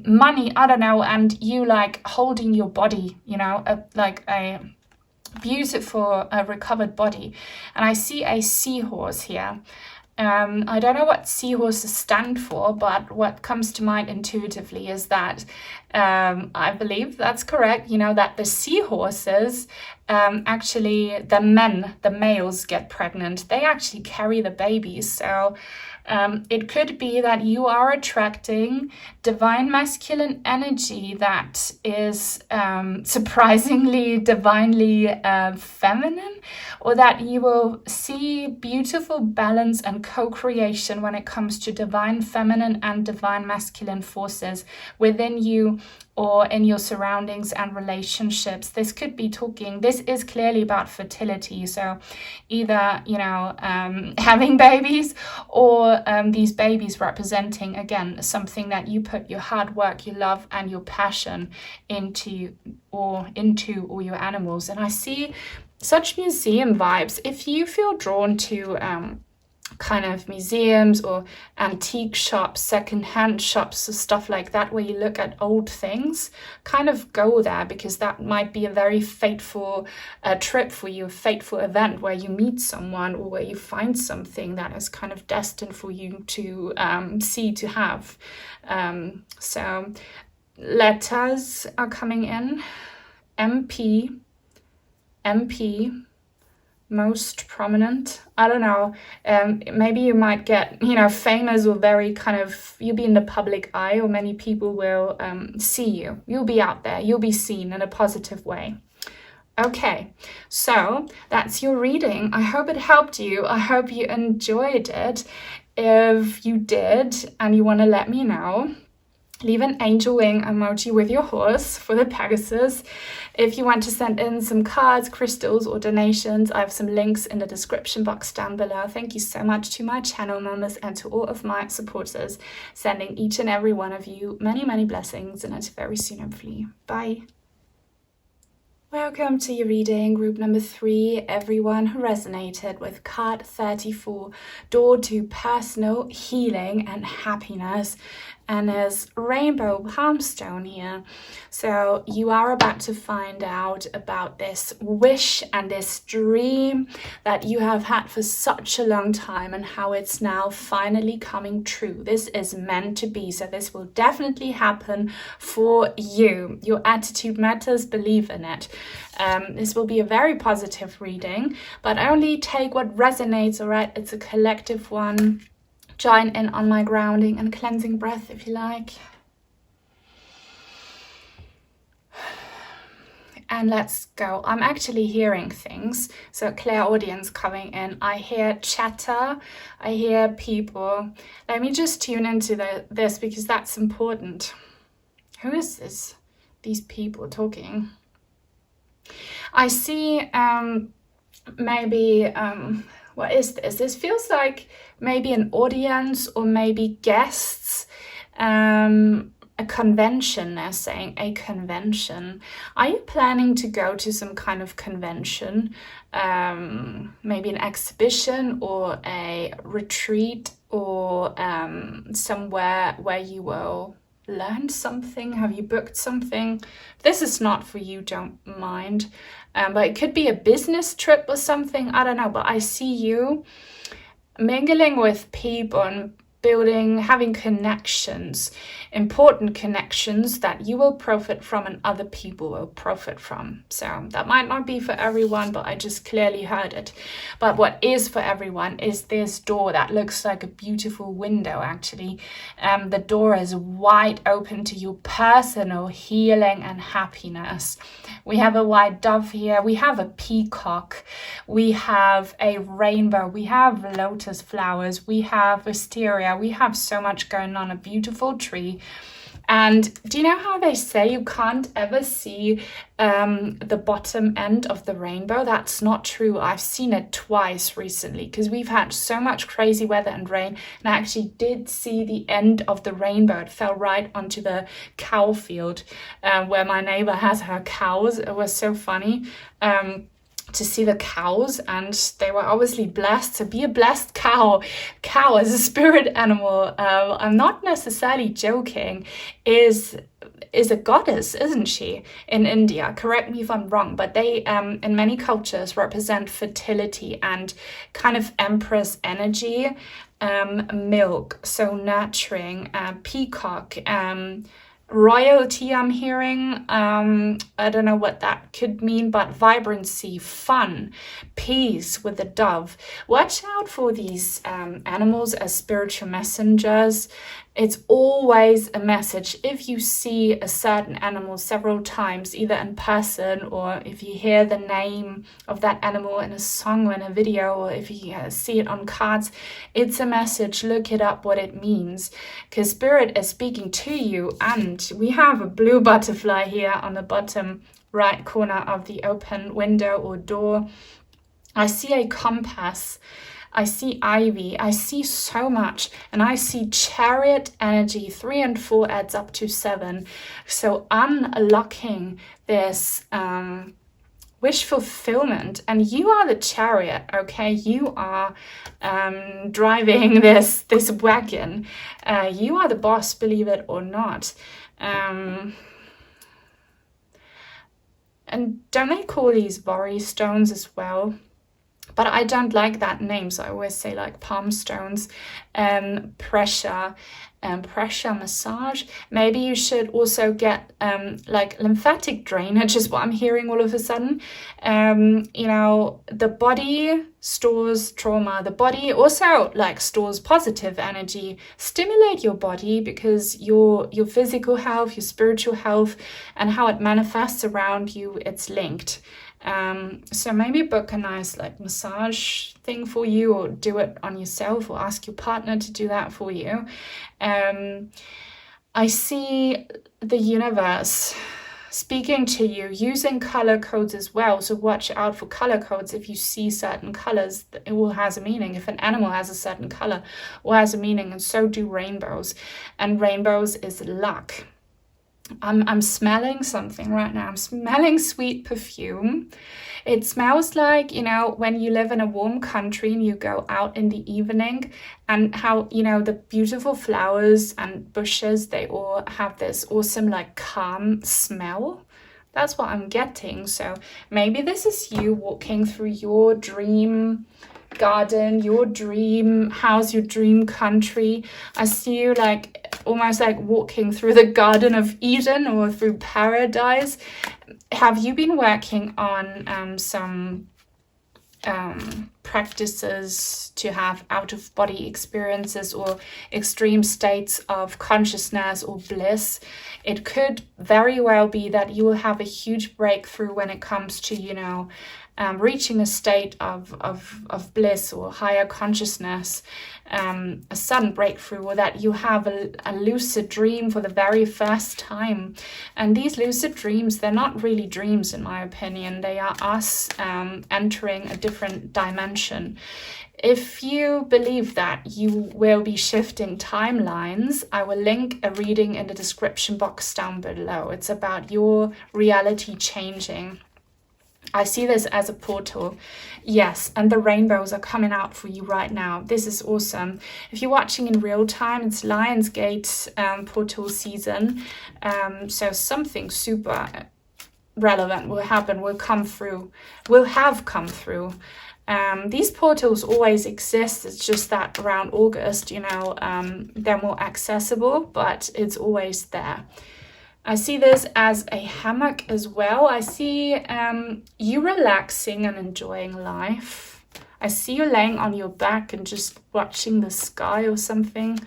money, I don't know, and you like holding your body, you know, like a beautiful recovered body. And I see a seahorse here. I don't know what seahorses stand for, but what comes to mind intuitively is that I believe that's correct, you know, that the seahorses, actually the males get pregnant. They actually carry the babies. So it could be that you are attracting divine masculine energy that is surprisingly divinely feminine, or that you will see beautiful balance and co-creation when it comes to divine feminine and divine masculine forces within you or in your surroundings and relationships. This could be talking, this is clearly about fertility. So either, you know, having babies, or these babies representing, again, something that you put your hard work, your love and your passion into, or your animals. And I see such museum vibes. If you feel drawn to kind of museums or antique shops, secondhand shops, or stuff like that, where you look at old things, kind of go there, because that might be a very fateful trip for you, a fateful event where you meet someone, or where you find something that is kind of destined for you to see, to have. So letters are coming in. MP, most prominent. I don't know. Maybe you might get, you know, famous, or very kind of, you'll be in the public eye, or many people will see you. You'll be out there. You'll be seen in a positive way. Okay, so that's your reading. I hope it helped you. I hope you enjoyed it. If you did and you want to let me know, leave an angel wing emoji with your horse for the Pegasus. If you want to send in some cards, crystals, or donations, I have some links in the description box down below. Thank you so much to my channel members and to all of my supporters, sending each and every one of you many, many blessings, and until very soon, hopefully. Bye. Welcome to your reading, group number 3, everyone who resonated with card 34, door to personal healing and happiness. And there's rainbow palm stone here. So you are about to find out about this wish and this dream that you have had for such a long time, and how it's now finally coming true. This is meant to be. So this will definitely happen for you. Your attitude matters, believe in it. This will be a very positive reading, but only take what resonates, all right? It's a collective one. Join in on my grounding and cleansing breath if you like. And let's go. I'm actually hearing things. So clairaudience coming in. I hear chatter. I hear people. Let me just tune into this because that's important. Who is this? These people talking. I see maybe, what is this? This feels like maybe an audience or maybe guests. A convention, they're saying, a convention. Are you planning to go to some kind of convention? Maybe an exhibition or a retreat or somewhere where you will learn something? Have you booked something? If this is not for you, don't mind. But it could be a business trip or something. I don't know, but I see you mingling with people and building, having connections, important connections that you will profit from and other people will profit from. So that might not be for everyone, but I just clearly heard it. But what is for everyone is this door that looks like a beautiful window, actually. The door is wide open to your personal healing and happiness. We have a white dove here. We have a peacock. We have a rainbow. We have lotus flowers. We have wisteria. We have so much going on, a beautiful tree. And do you know how they say you can't ever see the bottom end of the rainbow? That's not true. I've seen it twice recently because we've had so much crazy weather and rain, and I actually did see the end of the rainbow. It fell right onto the cow field where my neighbor has her cows. It was so funny. To see the cows, and they were obviously blessed. To be a blessed cow as a spirit animal, I'm not necessarily joking, is a goddess, isn't she, in India? Correct me if I'm wrong, but they in many cultures represent fertility and kind of empress energy, milk, so nurturing, peacock, royalty, I'm hearing. I don't know what that could mean, but vibrancy, fun, peace with the dove. Watch out for these animals as spiritual messengers. It's always a message. If you see a certain animal several times, either in person or if you hear the name of that animal in a song or in a video, or if you see it on cards, it's a message. Look it up, what it means, because spirit is speaking to you. And we have a blue butterfly here on the bottom right corner of the open window or door. I see a compass. I see ivy, I see so much, and I see chariot energy. 3 and 4 adds up to 7. So unlocking this wish fulfillment, and you are the chariot, okay? You are driving this wagon. You are the boss, believe it or not. And don't they call these Vori stones as well? But I don't like that name, so I always say like palm stones, pressure massage. Maybe you should also get like lymphatic drainage is what I'm hearing all of a sudden. You know, the body stores trauma. The body also like stores positive energy. Stimulate your body, because your physical health, your spiritual health, and how it manifests around you, it's linked. So maybe book a nice like massage thing for you, or do it on yourself, or ask your partner to do that for you. I see the universe speaking to you using color codes as well. So watch out for color codes. If you see certain colors, it all has a meaning. If an animal has a certain color, it all has a meaning, and so do rainbows. And rainbows is luck. I'm smelling something right now. I'm smelling sweet perfume. It smells like, you know, when you live in a warm country and you go out in the evening, and how, you know, the beautiful flowers and bushes, they all have this awesome like calm smell. That's what I'm getting. So maybe this is you walking through your dream garden, your dream house, your dream country. I see you like almost like walking through the Garden of Eden or through paradise. Have you been working on some practices to have out-of-body experiences or extreme states of consciousness or bliss. It could very well be that you will have a huge breakthrough when it comes to, reaching a state of bliss or higher consciousness, a sudden breakthrough, or that you have a lucid dream for the very first time. And these lucid dreams, they're not really dreams in my opinion. They are us entering a different dimension. If you believe that, you will be shifting timelines. I will link a reading in the description box down below. It's about your reality changing. I see this as a portal. Yes, and the rainbows are coming out for you right now. This is awesome. If you're watching in real time, it's Lionsgate portal season. So something super relevant will happen, will have come through. These portals always exist. It's just that around August, they're more accessible, but it's always there. I see this as a hammock as well. I see you relaxing and enjoying life. I see you laying on your back and just watching the sky or something.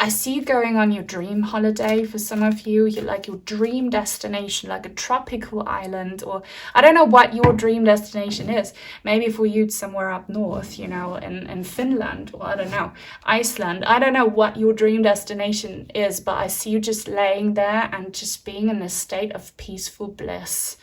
I see you going on your dream holiday. For some of you, you're like your dream destination, like a tropical island, or I don't know what your dream destination is. Maybe for you it's somewhere up north, in Finland, or I don't know, Iceland. I don't know what your dream destination is, but I see you just laying there and just being in a state of peaceful bliss.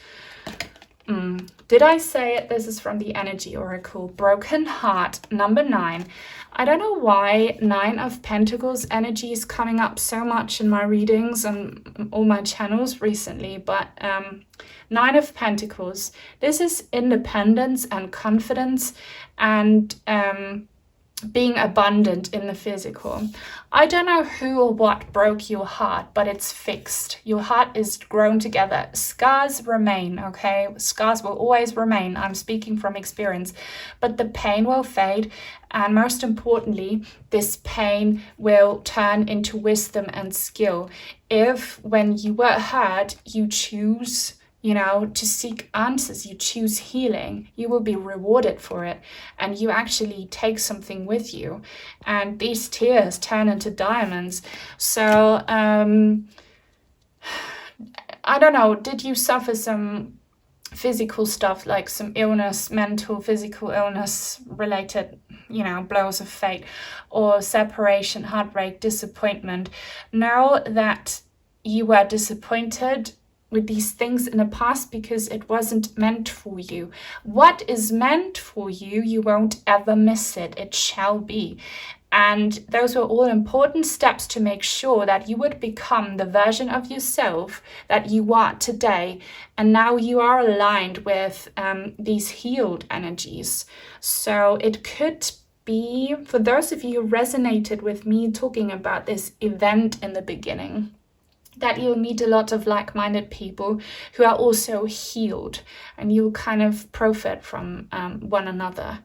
Did I say it? This is from the Energy Oracle. Broken Heart, number 9. I don't know why 9 of Pentacles energy is coming up so much in my readings and all my channels recently, but 9 of Pentacles, this is independence and confidence and being abundant in the physical. I don't know who or what broke your heart, but it's fixed. Your heart is grown together. Scars remain, okay? Scars will always remain. I'm speaking from experience, but the pain will fade. And most importantly, this pain will turn into wisdom and skill. If when you were hurt, you choose to seek answers, you choose healing, you will be rewarded for it, and you actually take something with you, and these tears turn into diamonds. So I don't know, did you suffer some physical stuff, like some illness, mental, physical illness related, blows of fate, or separation, heartbreak, disappointment? Know that you were disappointed with these things in the past because it wasn't meant for you. What is meant for you, you won't ever miss it. It shall be. And those were all important steps to make sure that you would become the version of yourself that you are today. And now you are aligned with these healed energies. So it could be, for those of you who resonated with me talking about this event in the beginning, that you'll meet a lot of like-minded people who are also healed, and you'll kind of profit from one another.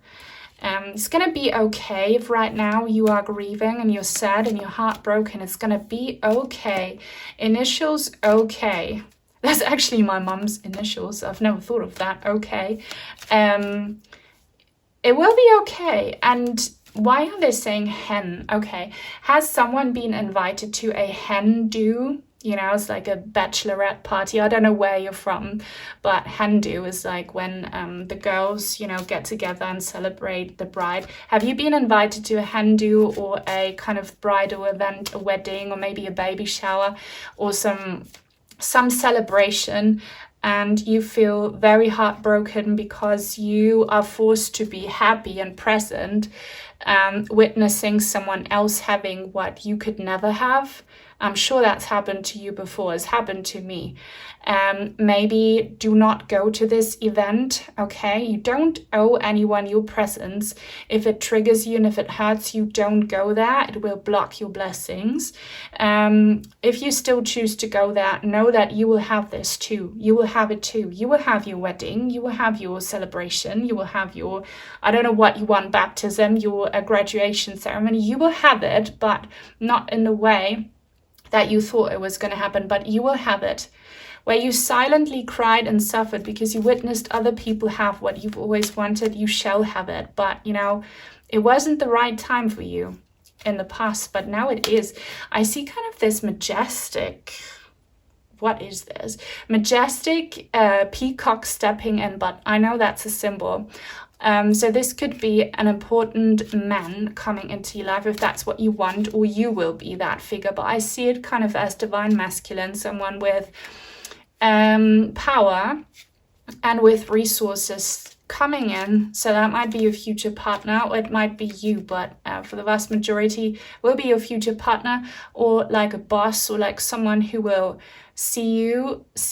It's going to be okay if right now you are grieving and you're sad and you're heartbroken. It's going to be okay. Initials, okay. That's actually my mum's initials. I've never thought of that. Okay. It will be okay. And why are they saying hen? Okay. Has someone been invited to a hen do? It's like a bachelorette party. I don't know where you're from, but hen do is like when the girls, get together and celebrate the bride. Have you been invited to a hen do or a kind of bridal event, a wedding, or maybe a baby shower, or some celebration, and you feel very heartbroken because you are forced to be happy and present, witnessing someone else having what you could never have? I'm sure that's happened to you before. It's happened to me. Maybe do not go to this event, okay? You don't owe anyone your presence. If it triggers you and if it hurts you, don't go there. It will block your blessings. If you still choose to go there, know that you will have this too. You will have it too. You will have your wedding. You will have your celebration. You will have your, I don't know what you want, baptism, your graduation ceremony. You will have it, but not in the way that you thought it was going to happen, but you will have it. Where you silently cried and suffered because you witnessed other people have what you've always wanted, you shall have it. But, you know, it wasn't the right time for you in the past, but now it is. I see kind of this majestic, what is this? Majestic peacock stepping in, but I know that's a symbol. So this could be an important man coming into your life if that's what you want, or you will be that figure. But I see it kind of as divine masculine, someone with power and with resources coming in. So that might be your future partner, or it might be you, but for the vast majority will be your future partner, or like a boss, or like someone who will see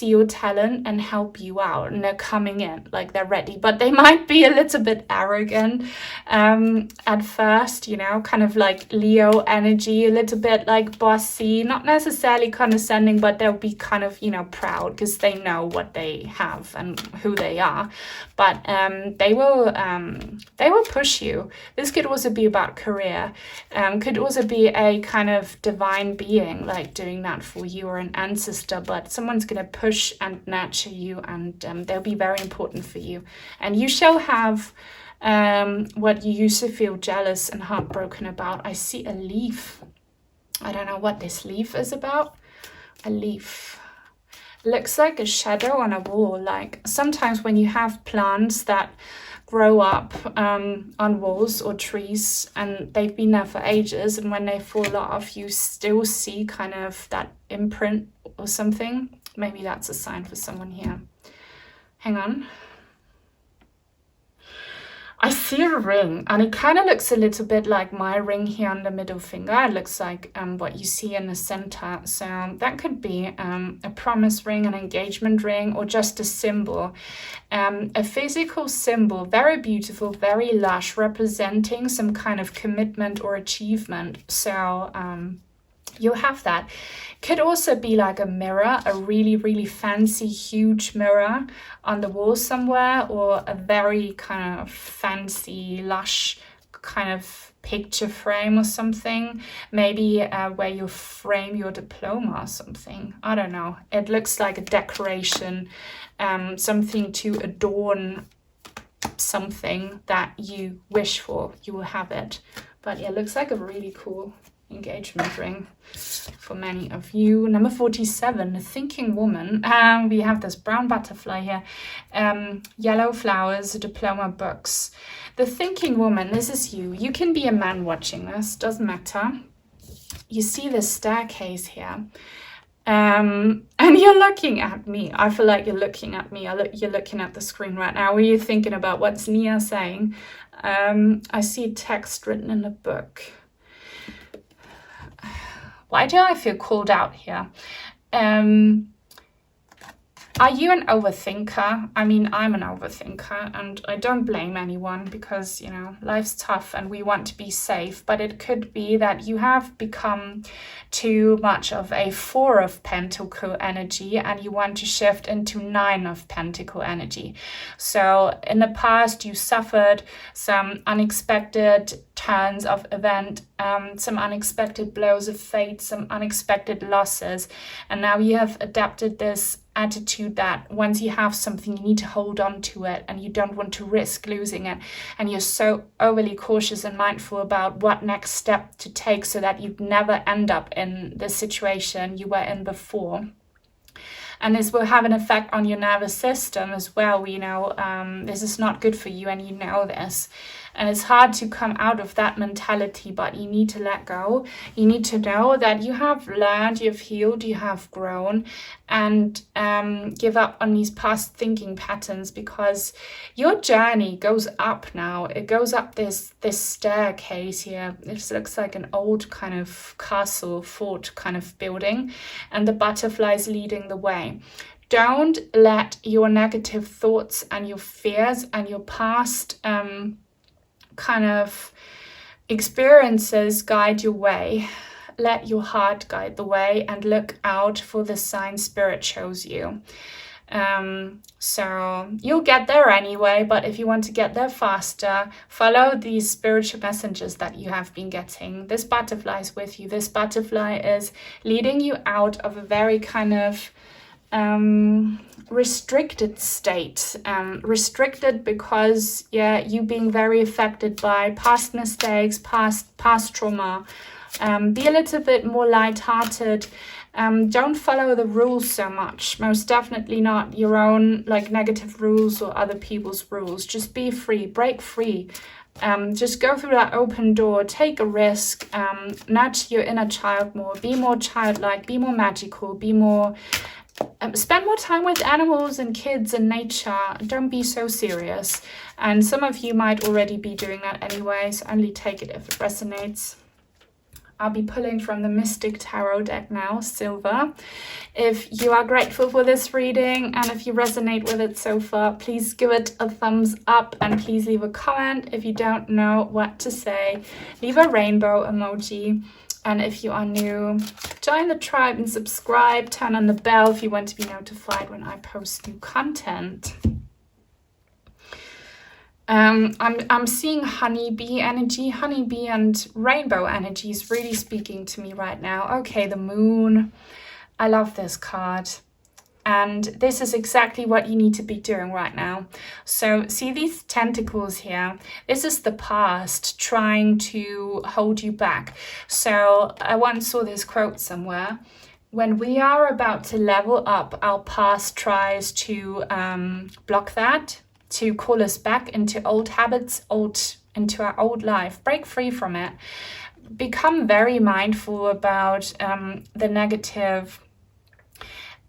your talent and help you out, and they're coming in like they're ready, but they might be a little bit arrogant at first, you know, kind of like Leo energy, a little bit like bossy, not necessarily condescending, but they'll be kind of, you know, proud because they know what they have and who they are. But they will push you. This could also be about career, could also be a kind of divine being like doing that for you, or an ancestor, but someone's going to push and nurture you, and they'll be very important for you. And you shall have what you used to feel jealous and heartbroken about. I see a leaf. I don't know what this leaf is about. A leaf. Looks like a shadow on a wall. Like sometimes when you have plants that grow up on walls or trees and they've been there for ages, and when they fall off you still see kind of that imprint or something. Maybe that's a sign for someone here. Hang on. I see a ring, and it kind of looks a little bit like my ring here on the middle finger. It looks like what you see in the center. So that could be a promise ring, an engagement ring, or just a symbol. A physical symbol, very beautiful, very lush, representing some kind of commitment or achievement. So you'll have that. Could also be like a mirror, a really, really fancy, huge mirror on the wall somewhere, or a very kind of fancy, lush kind of picture frame or something. Maybe where you frame your diploma or something. I don't know. It looks like a decoration, something to adorn something that you wish for. You will have it. But yeah, it looks like a really cool engagement ring for many of you. Number 47, the thinking woman. We have this brown butterfly here, yellow flowers, diploma books. The thinking woman, this is you. You can be a man watching this, doesn't matter. You see this staircase here, and you're looking at me. I feel like you're looking at me. You're looking at the screen right now. Were you thinking about what's Nia saying? I see text written in the book. Why do I feel called out here? Are you an overthinker? I mean, I'm an overthinker, and I don't blame anyone because, you know, life's tough and we want to be safe. But it could be that you have become too much of a 4 of Pentacle energy and you want to shift into 9 of Pentacle energy. So in the past, you suffered some unexpected turns of event, some unexpected blows of fate, some unexpected losses. And now you have adapted this attitude that once you have something, you need to hold on to it and you don't want to risk losing it. And you're so overly cautious and mindful about what next step to take so that you never end up in the situation you were in before. And this will have an effect on your nervous system as well. You know, this is not good for you and you know this. And it's hard to come out of that mentality, but you need to let go. You need to know that you have learned, you've healed, you have grown, and give up on these past thinking patterns, because your journey goes up now. It goes up this staircase here. It looks like an old kind of castle, fort kind of building, and the butterflies leading the way. Don't let your negative thoughts and your fears and your past kind of experiences guide your way. Let your heart guide the way and look out for the signs Spirit shows you. So you'll get there anyway, but if you want to get there faster, follow these spiritual messages that you have been getting. This butterfly is with you. This butterfly is leading you out of a very kind of restricted state. Restricted because, yeah, you being very affected by past mistakes, past trauma. Be a little bit more lighthearted. Don't follow the rules so much. Most definitely not your own like negative rules or other people's rules. Just be free, break free. Just go through that open door, take a risk, nurture your inner child more, be more childlike, be more magical, be more, spend more time with animals and kids and nature. Don't be so serious. And some of you might already be doing that anyway, so only take it if it resonates. I'll be pulling from the Mystic Tarot deck now, Silver. If you are grateful for this reading and if you resonate with it so far, please give it a thumbs up and please leave a comment. If you don't know what to say, leave a rainbow emoji. And if you are new, join the tribe and subscribe. Turn on the bell if you want to be notified when I post new content. I'm seeing honeybee energy. Honeybee and rainbow energy is really speaking to me right now. Okay, the moon. I love this card. And this is exactly what you need to be doing right now. So see these tentacles here? This is the past trying to hold you back. So I once saw this quote somewhere. When we are about to level up, our past tries to block that, to call us back into old habits, into our old life. Break free from it. Become very mindful about the negative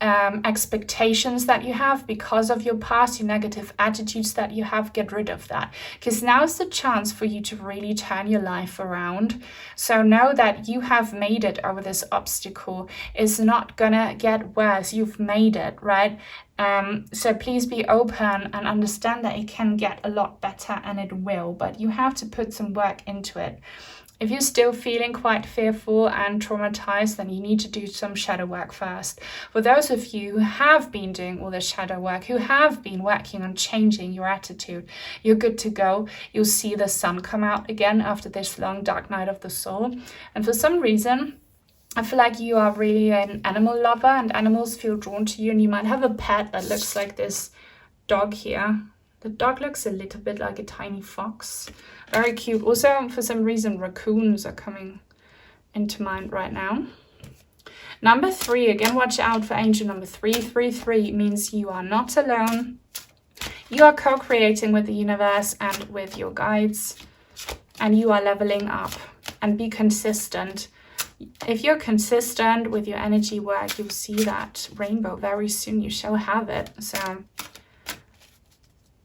expectations that you have because of your past, your negative attitudes that you have. Get rid of that, because now is the chance for you to really turn your life around. So know that you have made it over this obstacle. It's not gonna get worse. You've made it, right? So please be open and understand that it can get a lot better, and it will, but you have to put some work into it. If you're still feeling quite fearful and traumatized, then you need to do some shadow work first. For those of you who have been doing all this shadow work, who have been working on changing your attitude, you're good to go. You'll see the sun come out again after this long dark night of the soul. And for some reason, I feel like you are really an animal lover and animals feel drawn to you, and you might have a pet that looks like this dog here. The dog looks a little bit like a tiny fox. Very cute. Also, for some reason, raccoons are coming into mind right now. Number 3, again, watch out for angel number 3. 3 means you are not alone. You are co-creating with the universe and with your guides, and you are leveling up. And be consistent. If you're consistent with your energy work, you'll see that rainbow very soon. You shall have it. So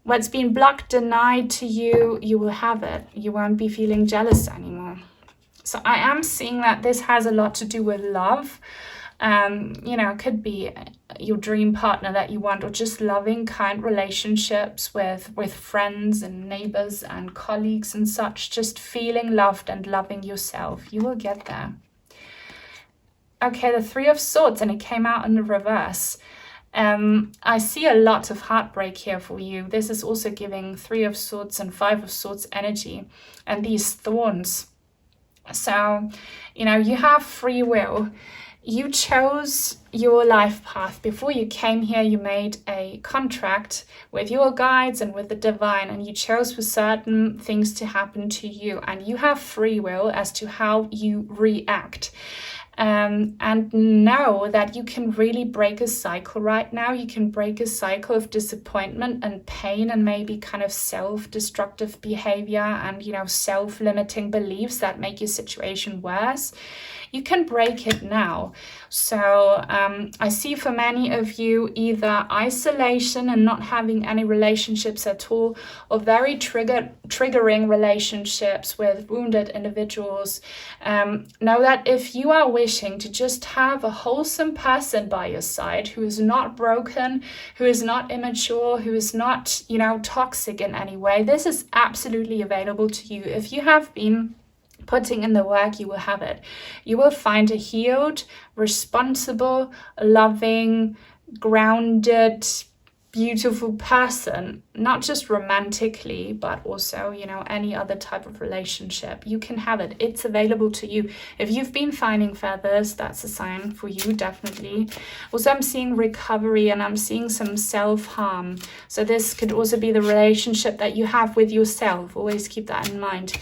what's been blocked, denied to you, you will have it. You won't be feeling jealous anymore. So I am seeing that this has a lot to do with love. It could be your dream partner that you want, or just loving, kind relationships with friends and neighbors and colleagues and such. Just feeling loved and loving yourself. You will get there. Okay, the 3 of Swords, and it came out in the reverse. I see a lot of heartbreak here for you. This is also giving 3 of Swords and 5 of Swords energy, and these thorns. So, you have free will. You chose your life path. Before you came here, you made a contract with your guides and with the divine, and you chose for certain things to happen to you, and you have free will as to how you react. And know that you can really break a cycle right now. You can break a cycle of disappointment and pain and maybe kind of self-destructive behavior and, self-limiting beliefs that make your situation worse. You can break it now. So I see for many of you either isolation and not having any relationships at all, or very triggering relationships with wounded individuals. Know that if you are wishing to just have a wholesome person by your side who is not broken, who is not immature, who is not, toxic in any way, this is absolutely available to you. If you have been putting in the work, you will have it. You will find a healed, responsible, loving, grounded, beautiful person, not just romantically, but also, you know, any other type of relationship. You can have it. It's available to you. If you've been finding feathers, that's a sign for you, definitely. Also, I'm seeing recovery, and I'm seeing some self-harm. So this could also be the relationship that you have with yourself. Always keep that in mind.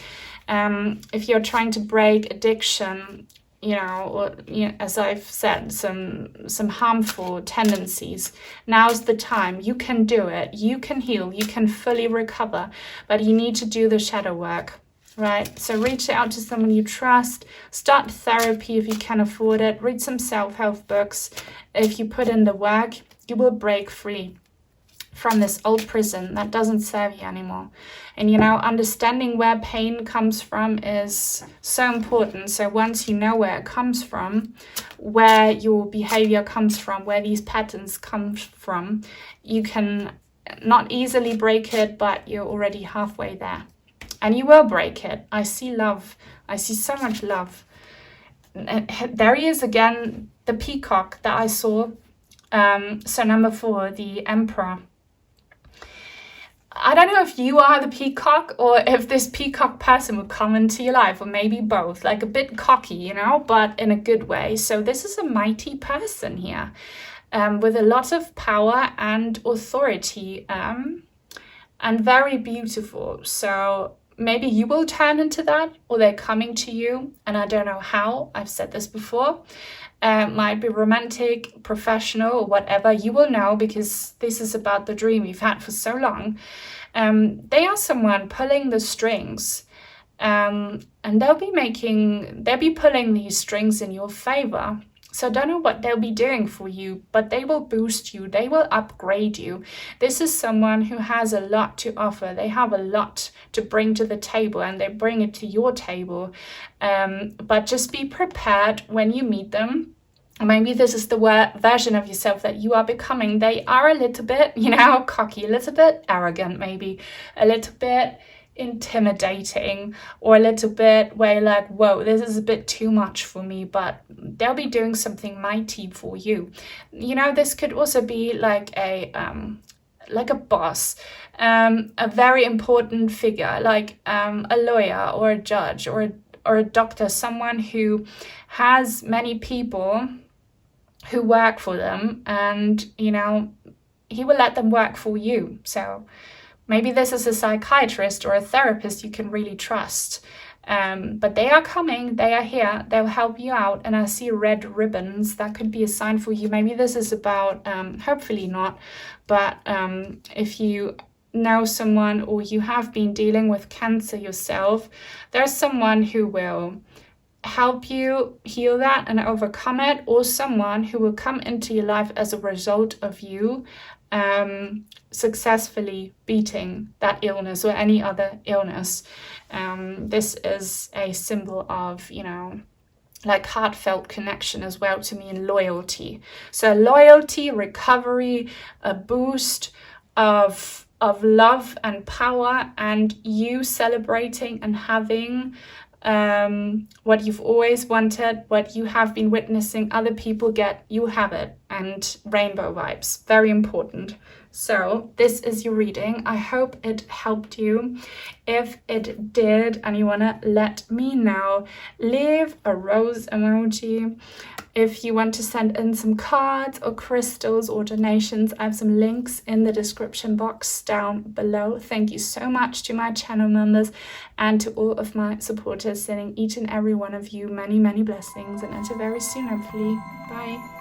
If you're trying to break addiction, you know, or, you know, as I've said, some harmful tendencies, now's the time. You can do it. You can heal. You can fully recover, but you need to do the shadow work, right? So reach out to someone you trust. Start therapy if you can afford it. Read some self-help books. If you put in the work, you will break free from this old prison that doesn't serve you anymore. And, you know, understanding where pain comes from is so important. So once you know where it comes from, where your behavior comes from, where these patterns come from, you can not easily break it, but you're already halfway there. And you will break it. I see love. I see so much love. And there he is again, the peacock that I saw. So number 4, the Emperor. I don't know if you are the peacock or if this peacock person will come into your life, or maybe both, like a bit cocky, you know, but in a good way. So this is a mighty person here, with a lot of power and authority, and very beautiful. So maybe you will turn into that, or they're coming to you, and I don't know how. I've said this before. Might be romantic, professional, or whatever. You will know, because this is about the dream you've had for so long. They are someone pulling the strings, and they'll be pulling these strings in your favor. So I don't know what they'll be doing for you, but they will boost you. They will upgrade you. This is someone who has a lot to offer. They have a lot to bring to the table, and they bring it to your table. But just be prepared when you meet them. Maybe this is the version of yourself that you are becoming. They are a little bit, you know, cocky, a little bit arrogant, maybe a little bit intimidating, or a little bit where you're like, whoa, this is a bit too much for me, but they'll be doing something mighty for you. You know, this could also be like a boss, a very important figure, like a lawyer or a judge or a doctor, someone who has many people who work for them, and, you know, he will let them work for you. So maybe this is a psychiatrist or a therapist you can really trust. But they are coming, they are here, they'll help you out. And I see red ribbons. That could be a sign for you. Maybe this is about, hopefully not, but if you know someone, or you have been dealing with cancer yourself, there's someone who will help you heal that and overcome it, or someone who will come into your life as a result of you successfully beating that illness or any other illness. This is a symbol of, you know, like heartfelt connection as well to me, and loyalty. So loyalty, recovery, a boost of love and power, and you celebrating and having what you've always wanted, what you have been witnessing other people get, you have it. And rainbow vibes, very important. So this is your reading. I hope it helped you. If it did and you want to let me know, leave a rose emoji. If you want to send in some cards or crystals or donations, I have some links in the description box down below. Thank you so much to my channel members and to all of my supporters, sending each and every one of you many, many blessings, and until very soon, hopefully. Bye.